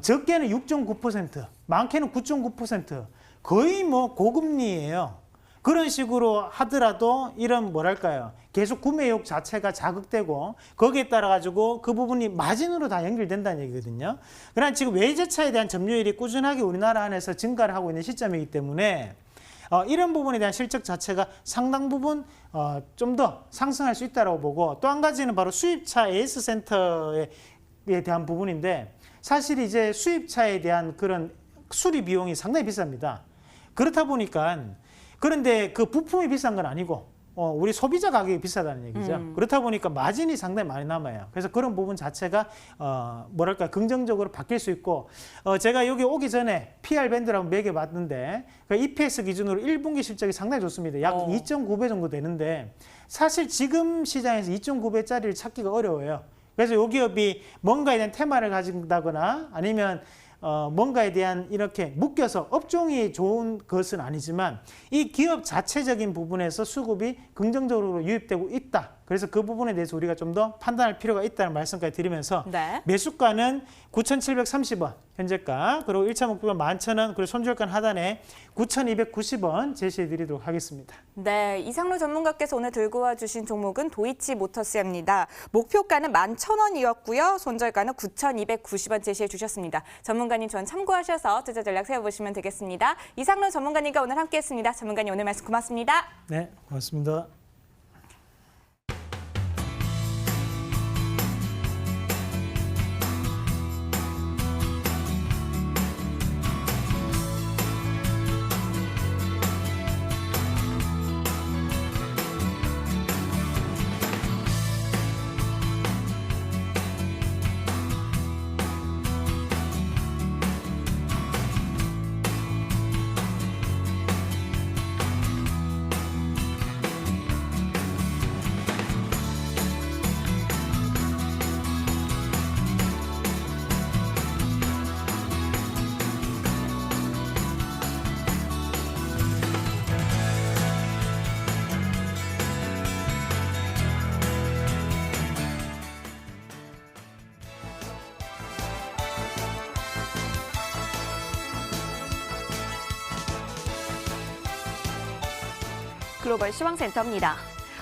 적게는 6.9%, 많게는 9.9%. 거의 뭐 고금리예요. 그런 식으로 하더라도 이런 뭐랄까요, 계속 구매욕 자체가 자극되고 거기에 따라 가지고 그 부분이 마진으로 다 연결된다는 얘기거든요. 그러나 지금 외제차에 대한 점유율이 꾸준하게 우리나라 안에서 증가를 하고 있는 시점이기 때문에 이런 부분에 대한 실적 자체가 상당 부분 좀 더 상승할 수 있다고 보고, 또 한 가지는 바로 수입차 AS 센터에 대한 부분인데, 사실 이제 수입차에 대한 그런 수리 비용이 상당히 비쌉니다. 그렇다 보니까, 그런데 그 부품이 비싼 건 아니고 우리 소비자 가격이 비싸다는 얘기죠. 그렇다 보니까 마진이 상당히 많이 남아요. 그래서 그런 부분 자체가 뭐랄까 긍정적으로 바뀔 수 있고, 제가 여기 오기 전에 PR 밴드를 한번 매겨봤는데 그 EPS 기준으로 1분기 실적이 상당히 좋습니다. 약 2.9배 정도 되는데, 사실 지금 시장에서 2.9배짜리를 찾기가 어려워요. 그래서 이 기업이 뭔가에 대한 테마를 가진다거나 아니면 뭔가에 대한 이렇게 묶여서 업종이 좋은 것은 아니지만 이 기업 자체적인 부분에서 수급이 긍정적으로 유입되고 있다. 그래서 그 부분에 대해서 우리가 좀 더 판단할 필요가 있다는 말씀까지 드리면서, 네. 매수가는 9,730원 현재가, 그리고 1차 목표가 11,000원, 그리고 손절가 하단에 9,290원 제시해 드리도록 하겠습니다. 네, 이상로 전문가께서 오늘 들고 와주신 종목은 도이치 모터스입니다. 목표가는 11,000원이었고요. 손절가는 9,290원 제시해 주셨습니다. 전문가님 조언 참고하셔서 투자 전략 세워보시면 되겠습니다. 이상로 전문가님과 오늘 함께했습니다. 전문가님 오늘 말씀 고맙습니다. 네, 고맙습니다. 글로벌 시황센터입니다.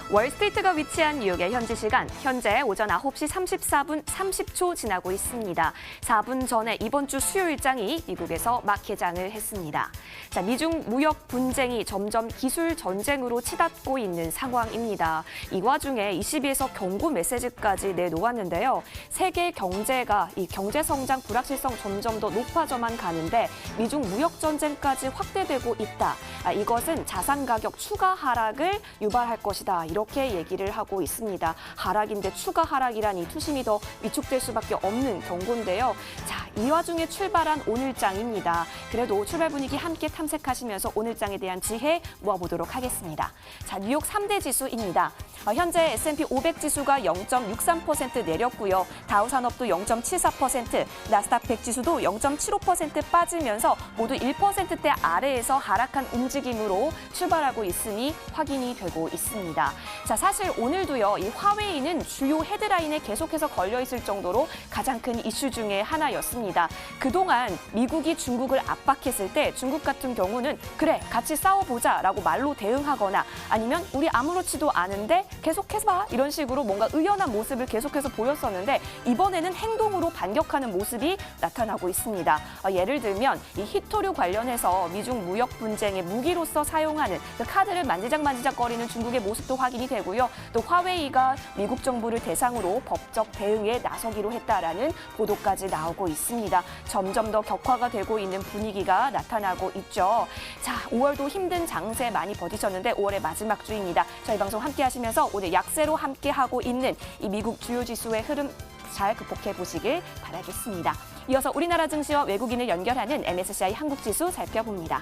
월스트리트가 위치한 뉴욕의 현지 시간, 현재 오전 9시 34분 30초 지나고 있습니다. 4분 전에 이번 주 수요일장이 미국에서 막 개장을 했습니다. 자, 미중 무역 분쟁이 점점 기술 전쟁으로 치닫고 있는 상황입니다. 이 와중에 22에서 경고 메시지까지 내놓았는데요. 세계 경제가 이 경제 성장 불확실성 점점 더 높아져만 가는데 미중 무역 전쟁까지 확대되고 있다. 이것은 자산 가격 추가 하락을 유발할 것이다. 이렇게 얘기를 하고 있습니다. 하락인데 추가 하락이라니 투심이 더 위축될 수밖에 없는 경고인데요. 자, 이 와중에 출발한 오늘장입니다. 그래도 출발 분위기 함께 탐색하시면서 오늘장에 대한 지혜 모아보도록 하겠습니다. 자, 뉴욕 3대 지수입니다. 현재 S&P 500 지수가 0.63% 내렸고요. 다우산업도 0.74%, 나스닥 100 지수도 0.75% 빠지면서 모두 1%대 아래에서 하락한 움직임으로 출발하고 있음이 확인이 되고 있습니다. 자, 사실 오늘도요, 이 화웨이는 주요 헤드라인에 계속해서 걸려 있을 정도로 가장 큰 이슈 중에 하나였습니다. 그동안 미국이 중국을 압박했을 때 중국 같은 경우는 그래, 같이 싸워보자라고 말로 대응하거나 아니면 우리 아무렇지도 않은데 계속해봐 이런 식으로 뭔가 의연한 모습을 계속해서 보였었는데 이번에는 행동으로 반격하는 모습이 나타나고 있습니다. 예를 들면 이 히토류 관련해서 미중 무역 분쟁의 무기로서 사용하는 그 카드를 만지작만지작거리는 중국의 모습도 확인이 되고요. 또 화웨이가 미국 정부를 대상으로 법적 대응에 나서기로 했다라는 보도까지 나오고 있습니다. 점점 더 격화가 되고 있는 분위기가 나타나고 있죠. 자, 5월도 힘든 장세 많이 버티셨는데 5월의 마지막 주입니다. 저희 방송 함께 하시면서 오늘 약세로 함께 하고 있는 이 미국 주요 지수의 흐름 잘 극복해 보시길 바라겠습니다. 이어서 우리나라 증시와 외국인을 연결하는 MSCI 한국지수 살펴봅니다.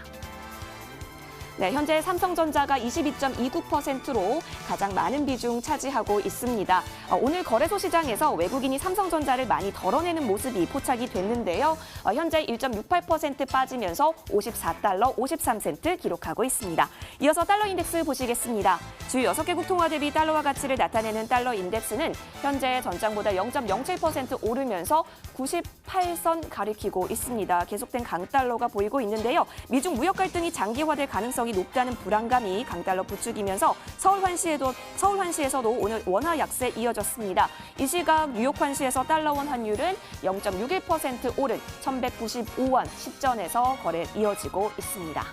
네, 현재 삼성전자가 22.29%로 가장 많은 비중 차지하고 있습니다. 오늘 거래소 시장에서 외국인이 삼성전자를 많이 덜어내는 모습이 포착이 됐는데요. 현재 1.68% 빠지면서 54달러 53센트 기록하고 있습니다. 이어서 달러 인덱스 보시겠습니다. 주요 6개국 통화 대비 달러화 가치를 나타내는 달러 인덱스는 현재 전장보다 0.07% 오르면서 98선 가리키고 있습니다. 계속된 강달러가 보이고 있는데요. 미중 무역 갈등이 장기화될 가능성이 높다는 불안감이 강달러 부추기면서 서울 환시에서도 오늘 원화 약세 이어졌습니다. 이 시각 뉴욕 환시에서 달러원 환율은 0.61% 오른 1,195원 10전에서 거래 이어지고 있습니다.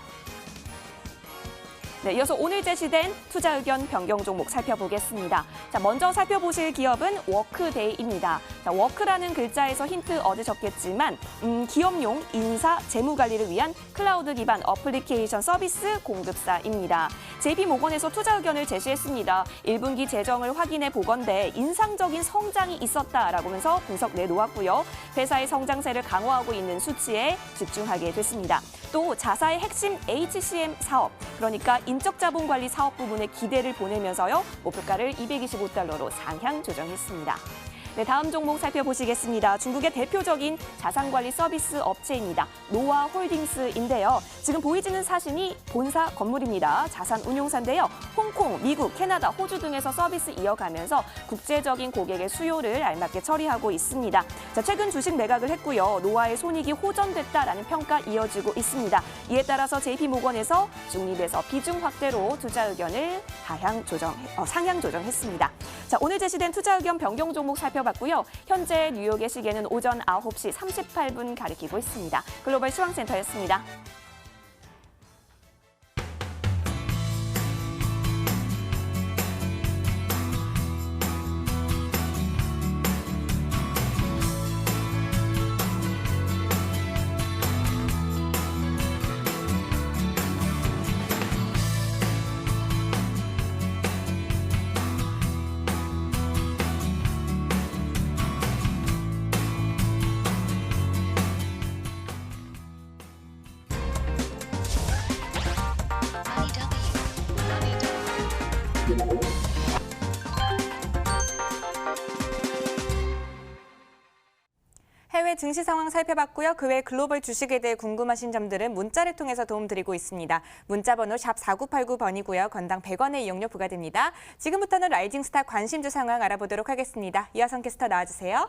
네, 이어서 오늘 제시된 투자 의견 변경 종목 살펴보겠습니다. 자, 먼저 살펴보실 기업은 워크데이입니다. 자, 워크라는 글자에서 힌트 얻으셨겠지만 기업용 인사 재무 관리를 위한 클라우드 기반 어플리케이션 서비스 공급사입니다. JP모건에서 투자 의견을 제시했습니다. 1분기 재정을 확인해 보건대 인상적인 성장이 있었다라고 하면서 분석 내놓았고요. 회사의 성장세를 강화하고 있는 수치에 집중하게 됐습니다. 또 자사의 핵심 HCM 사업, 그러니까 인적 자본 관리 사업 부분에 기대를 보내면서요. 목표가를 225달러로 상향 조정했습니다. 네, 다음 종목 살펴보시겠습니다. 중국의 대표적인 자산관리 서비스 업체입니다. 노아홀딩스인데요. 지금 보이지는 사진이 본사 건물입니다. 자산운용사인데요. 홍콩, 미국, 캐나다, 호주 등에서 서비스 이어가면서 국제적인 고객의 수요를 알맞게 처리하고 있습니다. 자, 최근 주식 매각을 했고요. 노아의 손익이 호전됐다라는 평가 이어지고 있습니다. 이에 따라서 JP모건에서 중립에서 비중 확대로 투자 의견을 상향 조정했습니다. 자, 오늘 제시된 투자 의견 변경 종목 살펴봤고요. 현재 뉴욕의 시계는 오전 9시 38분 가리키고 있습니다. 글로벌 시황센터였습니다. 해외 증시 상황 살펴봤고요. 그 외 글로벌 주식에 대해 궁금하신 점들은 문자를 통해서 도움드리고 있습니다. 문자번호 샵 4989번이고요. 건당 100원의 이용료 부과됩니다. 지금부터는 라이징 스타 관심주 상황 알아보도록 하겠습니다. 이하성 캐스터 나와주세요.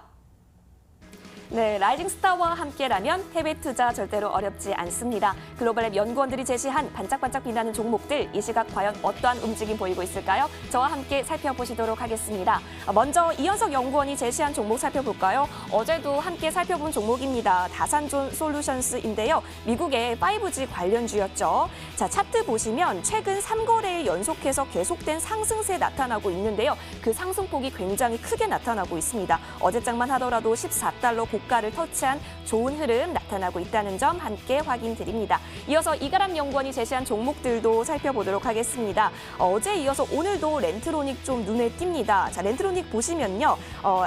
네, 라이징 스타와 함께라면 해외 투자 절대로 어렵지 않습니다. 글로벌랩 연구원들이 제시한 반짝반짝 빛나는 종목들, 이 시각 과연 어떠한 움직임 보이고 있을까요? 저와 함께 살펴보시도록 하겠습니다. 먼저 이현석 연구원이 제시한 종목 살펴볼까요? 어제도 함께 살펴본 종목입니다. 다산존 솔루션스인데요. 미국의 5G 관련주였죠. 자, 차트 보시면 최근 3거래일 연속해서 계속된 상승세 나타나고 있는데요. 그 상승폭이 굉장히 크게 나타나고 있습니다. 어제장만 하더라도 14달러 고가를 터치한 좋은 흐름 나타나고 있다는 점 함께 확인드립니다. 이어서 이가람 연구원이 제시한 종목들도 살펴보도록 하겠습니다. 어제 이어서 오늘도 렌트로닉 좀 눈에 띕니다. 자, 렌트로닉 보시면요.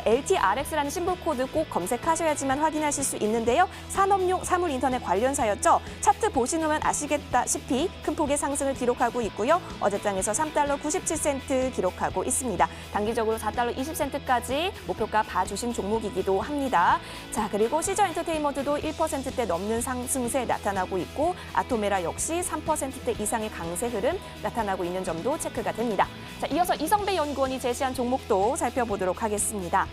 LTRX라는 심볼 코드 꼭 검색하셔야지만 확인하실 수 있는데요. 산업용 사물 인터넷 관련사였죠. 차트 보시면 아시겠다시피 큰 폭의 상승을 기록하고 있고요. 어제장에서 3달러 97센트 기록하고 있습니다. 단기적으로 4달러 20센트까지 목표가 봐주신 종목이기도 합니다. 자, 그리고 시저 엔터테인먼트도 1%대 넘는 상승세 나타나고 있고 아토메라 역시 3%대 이상의 강세 흐름 나타나고 있는 점도 체크가 됩니다. 자, 이어서 이성배 연구원이 제시한 종목도 살펴보도록 하겠습니다.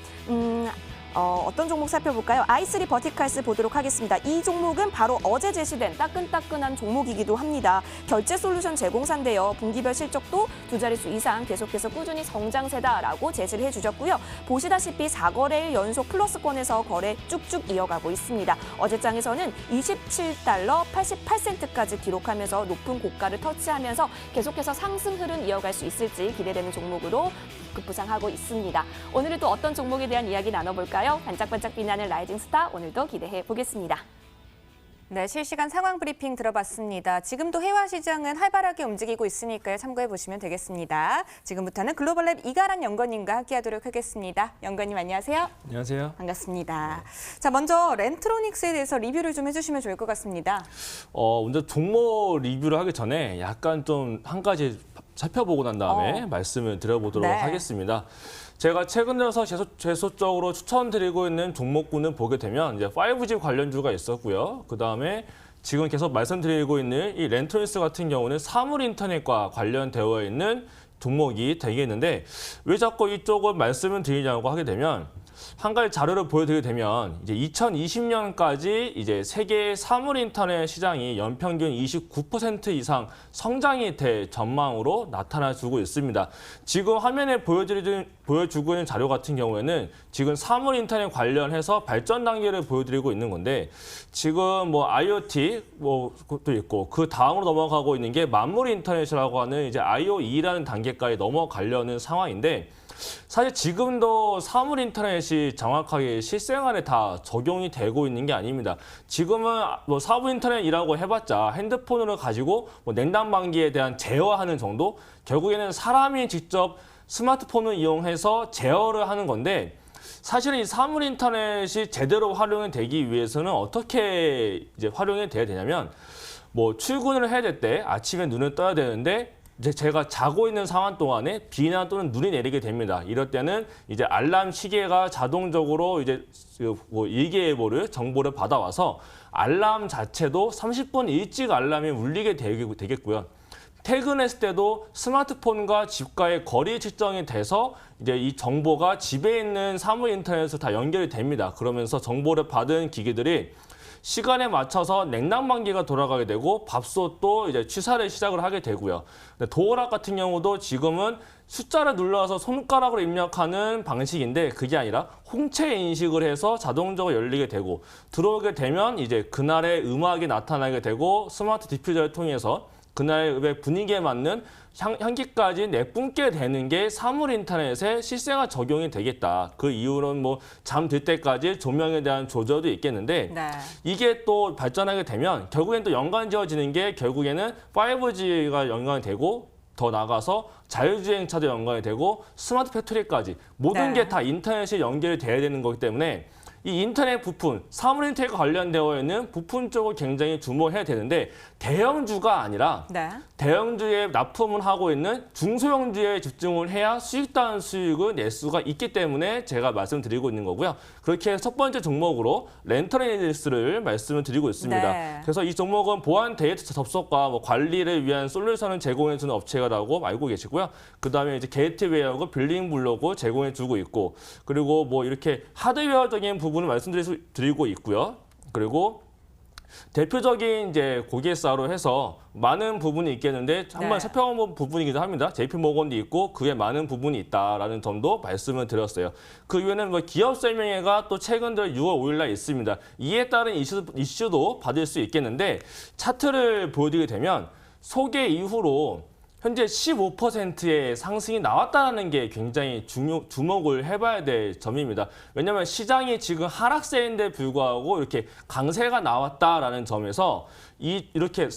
어떤 종목 살펴볼까요? i3 버티칼스 보도록 하겠습니다. 이 종목은 바로 어제 제시된 따끈따끈한 종목이기도 합니다. 결제 솔루션 제공사인데요. 분기별 실적도 두 자릿수 이상 계속해서 꾸준히 성장세다라고 제시를 해주셨고요. 보시다시피 4거래일 연속 플러스권에서 거래 쭉쭉 이어가고 있습니다. 어제장에서는 27달러 88센트까지 기록하면서 높은 고가를 터치하면서 계속해서 상승 흐름 이어갈 수 있을지 기대되는 종목으로 급부상하고 있습니다. 오늘은 또 어떤 종목에 대한 이야기 나눠볼까요? 반짝반짝 빛나는 라이징 스타 오늘도 기대해 보겠습니다. 네, 실시간 상황 브리핑 들어봤습니다. 지금도 해외 시장은 활발하게 움직이고 있으니까요. 참고해 보시면 되겠습니다. 지금부터는 글로벌랩 이가람 연구원님과 함께하도록 하겠습니다. 연구원님 안녕하세요. 안녕하세요. 반갑습니다. 자, 먼저 렌트로닉스에 대해서 리뷰를 좀 해주시면 좋을 것 같습니다. 먼저 종목 리뷰를 하기 전에 약간 좀 한 가지 살펴보고 난 다음에 말씀을 드려보도록 네. 하겠습니다. 제가 최근 들어서 계속적으로 추천드리고 있는 종목군을 보게 되면 이제 5G 관련주가 있었고요. 그다음에 지금 계속 말씀드리고 있는 이 렌트로닉스 같은 경우는 사물 인터넷과 관련되어 있는 종목이 되겠는데 왜 자꾸 이쪽을 말씀을 드리냐고 하게 되면 한 가지 자료를 보여드리게 되면 이제 2020년까지 이제 세계 사물 인터넷 시장이 연평균 29% 이상 성장이 될 전망으로 나타나주고 있습니다. 지금 화면에 보여주고 있는 자료 같은 경우에는 지금 사물 인터넷 관련해서 발전 단계를 보여드리고 있는 건데 지금 뭐 IoT 것도 있고 그 다음으로 넘어가고 있는 게 만물 인터넷이라고 하는 이제 IoE라는 단계까지 넘어가려는 상황인데. 사실 지금도 사물 인터넷이 정확하게 실생활에 다 적용이 되고 있는 게 아닙니다. 지금은 뭐 사물 인터넷이라고 해봤자 핸드폰으로 가지고 뭐 냉난방기에 대한 제어하는 정도? 결국에는 사람이 직접 스마트폰을 이용해서 제어를 하는 건데 사실은 이 사물 인터넷이 제대로 활용이 되기 위해서는 어떻게 이제 활용이 돼야 되냐면 뭐 출근을 해야 될 때 아침에 눈을 떠야 되는데 이제 제가 자고 있는 상황 동안에 비나 또는 눈이 내리게 됩니다. 이럴 때는 이제 알람 시계가 자동적으로 이제 뭐 일기예보를 정보를 받아와서 알람 자체도 30분 일찍 알람이 울리게 되겠고요. 퇴근했을 때도 스마트폰과 집과의 거리 측정이 돼서 이제 이 정보가 집에 있는 사물 인터넷으로 다 연결이 됩니다. 그러면서 정보를 받은 기기들이 시간에 맞춰서 냉난방기가 돌아가게 되고 밥솥도 이제 취사를 시작을 하게 되고요. 도어락 같은 경우도 지금은 숫자를 눌러서 손가락으로 입력하는 방식인데 그게 아니라 홍채 인식을 해서 자동적으로 열리게 되고 들어오게 되면 이제 그날의 음악이 나타나게 되고 스마트 디퓨저를 통해서 그날의 분위기에 맞는 향기까지 내뿜게 되는 게 사물 인터넷에 실생활 적용이 되겠다. 그 이유는 뭐 잠들 때까지 조명에 대한 조절도 있겠는데 네. 이게 또 발전하게 되면 결국엔 또 연관지어지는 게 결국에는 5G가 연관이 되고 더 나가서 자율주행차도 연관이 되고 스마트 팩토리까지 모든 네. 게 다 인터넷이 연결이 돼야 되는 거기 때문에 이 인터넷 부품, 사물 인터넷과 관련되어 있는 부품 쪽을 굉장히 주목해야 되는데 대형주가 아니라 네. 대형주에 납품을 하고 있는 중소형주에 집중을 해야 수익다운 수익을 낼 수가 있기 때문에 제가 말씀드리고 있는 거고요. 그렇게 해서 첫 번째 종목으로 렌터레니스를 말씀을 드리고 있습니다. 네. 그래서 이 종목은 보안 데이터 접속과 뭐 관리를 위한 솔루션을 제공해주는 업체라고 알고 계시고요. 그다음에 이제 게이트웨어하고 빌딩 블록을 제공해주고 있고 그리고 뭐 이렇게 하드웨어적인 부분 부분을 말씀드리고 있고요. 그리고 대표적인 이제 고객사로 해서 많은 부분이 있겠는데 한번 살펴본 부분이기도 합니다. JP모건도 있고 그에 많은 부분이 있다라는 점도 말씀을 드렸어요. 그 이후에는 뭐 기업 설명회가 또 최근 들어 6월 5일 날 있습니다. 이에 따른 이슈도 받을 수 있겠는데 차트를 보여드리게 되면 소개 이후로 현재 15%의 상승이 나왔다는 게 굉장히 주목을 해봐야 될 점입니다. 왜냐하면 시장이 지금 하락세인데 불구하고 이렇게 강세가 나왔다라는 점에서 이렇게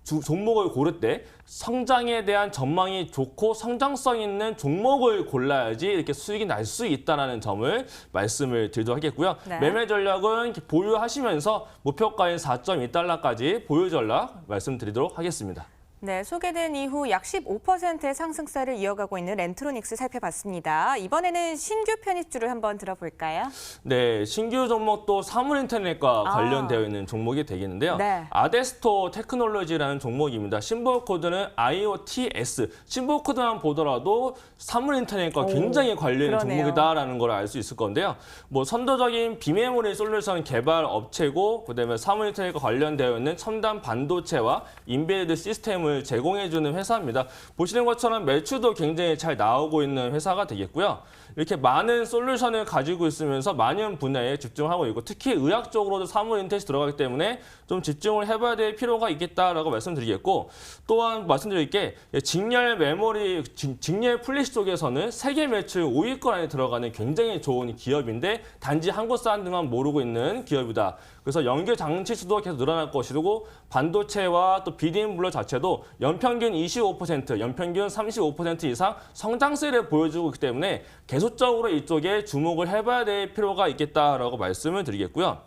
종목을 고를 때 성장에 대한 전망이 좋고 성장성 있는 종목을 골라야지 이렇게 수익이 날 수 있다는 점을 말씀을 드리도록 하겠고요. 네. 매매 전략은 보유하시면서 목표가인 4.2달러까지 보유 전략 말씀드리도록 하겠습니다. 네, 소개된 이후 약 15%의 상승세를 이어가고 있는 렌트로닉스 살펴봤습니다. 이번에는 신규 편입주를 한번 들어볼까요? 네, 신규 종목도 사물인터넷과 관련되어 있는 종목이 되겠는데요. 네. 아데스토 테크놀로지라는 종목입니다. 심볼 코드는 IOTS. 심볼 코드만 보더라도 사물인터넷과 굉장히 관련된 그러네요. 종목이다라는 걸 알 수 있을 건데요. 뭐 선도적인 비메모리 솔루션 개발 업체고, 그다음에 사물인터넷과 관련되어 있는 첨단 반도체와 인베디드 시스템을 제공해주는 회사입니다. 보시는 것처럼 매출도 굉장히 잘 나오고 있는 회사가 되겠고요. 이렇게 많은 솔루션을 가지고 있으면서 많은 분야에 집중하고 있고 특히 의학 쪽으로도 사물인터넷이 들어가기 때문에 좀 집중을 해봐야 될 필요가 있겠다라고 말씀드리겠고 또한 말씀드릴 게 직렬 메모리, 직렬 플래시 쪽에서는 세계 매출 5위권 안에 들어가는 굉장히 좋은 기업인데 단지 한국 사람들만 모르고 있는 기업이다. 그래서 연결 장치 수도 계속 늘어날 것이고 반도체와 또 비디인 블러 자체도 연평균 25%, 연평균 35% 이상 성장세를 보여주고 있기 때문에 계속적으로 이쪽에 주목을 해봐야 될 필요가 있겠다라고 말씀을 드리겠고요.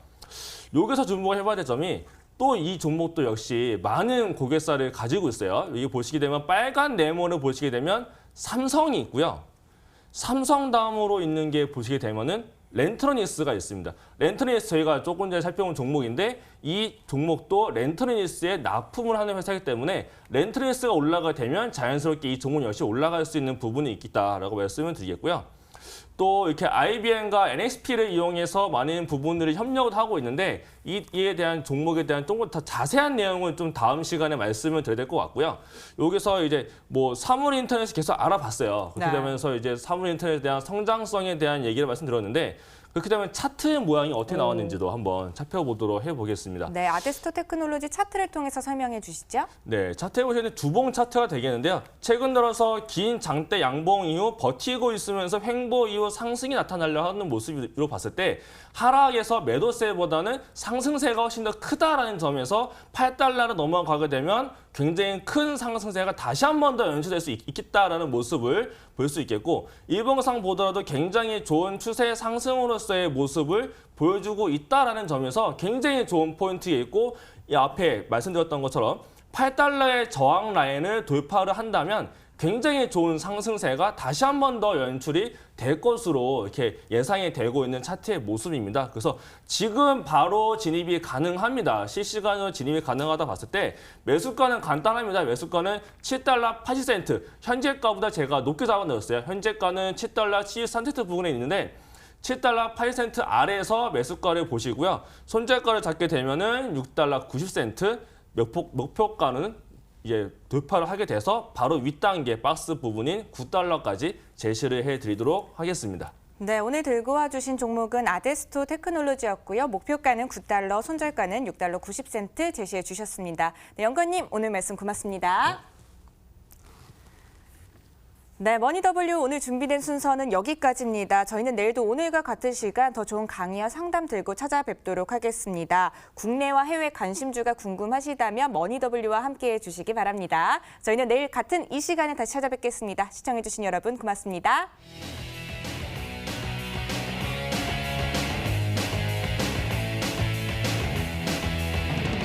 여기서 주목을 해봐야 될 점이 또 이 종목도 역시 많은 고객사를 가지고 있어요. 여기 보시게 되면 빨간 네모를 보시게 되면 삼성이 있고요. 삼성 다음으로 있는 게 보시게 되면은 렌트로닉스가 있습니다. 렌트로닉스 저희가 조금 전에 살펴본 종목인데 이 종목도 렌트로닉스에 납품을 하는 회사이기 때문에 렌트로닉스가 올라가게 되면 자연스럽게 이 종목 역시 올라갈 수 있는 부분이 있겠다라고 말씀을 드리겠고요. 또 이렇게 IBM과 NXP를 이용해서 많은 부분들을 협력을 하고 있는데 이에 대한 종목에 대한 조금 더 자세한 내용은 좀 다음 시간에 말씀을 드려야 될 것 같고요. 여기서 이제 뭐 사물 인터넷을 계속 알아봤어요. 그렇게 되면서 이제 사물 인터넷에 대한 성장성에 대한 얘기를 말씀드렸는데 그렇게 되면 차트 모양이 어떻게 나왔는지도 한번 살펴보도록 해보겠습니다. 네, 아데스토 테크놀로지 차트를 통해서 설명해 주시죠. 네, 차트에 보시면 주봉 차트가 되겠는데요. 최근 들어서 긴 장대 양봉 이후 버티고 있으면서 횡보 이후 상승이 나타나려 하는 모습으로 봤을 때 하락에서 매도세보다는 상승세가 훨씬 더 크다라는 점에서 8달러로 넘어가게 되면 굉장히 큰 상승세가 다시 한 번 더 연출될 수 있겠다라는 모습을 볼 수 있겠고 일봉상 보더라도 굉장히 좋은 추세 상승으로서의 모습을 보여주고 있다라는 점에서 굉장히 좋은 포인트에 있고 이 앞에 말씀드렸던 것처럼 8달러의 저항 라인을 돌파를 한다면 굉장히 좋은 상승세가 다시 한 번 더 연출이 될 것으로 이렇게 예상이 되고 있는 차트의 모습입니다. 그래서 지금 바로 진입이 가능합니다. 실시간으로 진입이 가능하다 봤을 때 매수가는 간단합니다. 매수가는 7달러 80센트. 현재가보다 제가 높게 잡아놓았어요. 현재가는 7달러 73센트 부근에 있는데 7달러 80센트 아래에서 매수가를 보시고요. 손절가를 잡게 되면은 6달러 90센트, 목표가는 이제 돌파를 하게 돼서 바로 윗단계 박스 부분인 9달러까지 제시를 해드리도록 하겠습니다. 네, 오늘 들고 와주신 종목은 아데스토 테크놀로지였고요. 목표가는 9달러, 손절가는 6달러 90센트 제시해 주셨습니다. 네, 연구원님 오늘 말씀 고맙습니다. 네, 머니W 오늘 준비된 순서는 여기까지입니다. 저희는 내일도 오늘과 같은 시간 더 좋은 강의와 상담 들고 찾아뵙도록 하겠습니다. 국내와 해외 관심주가 궁금하시다면 머니W와 함께해 주시기 바랍니다. 저희는 내일 같은 이 시간에 다시 찾아뵙겠습니다. 시청해 주신 여러분 고맙습니다.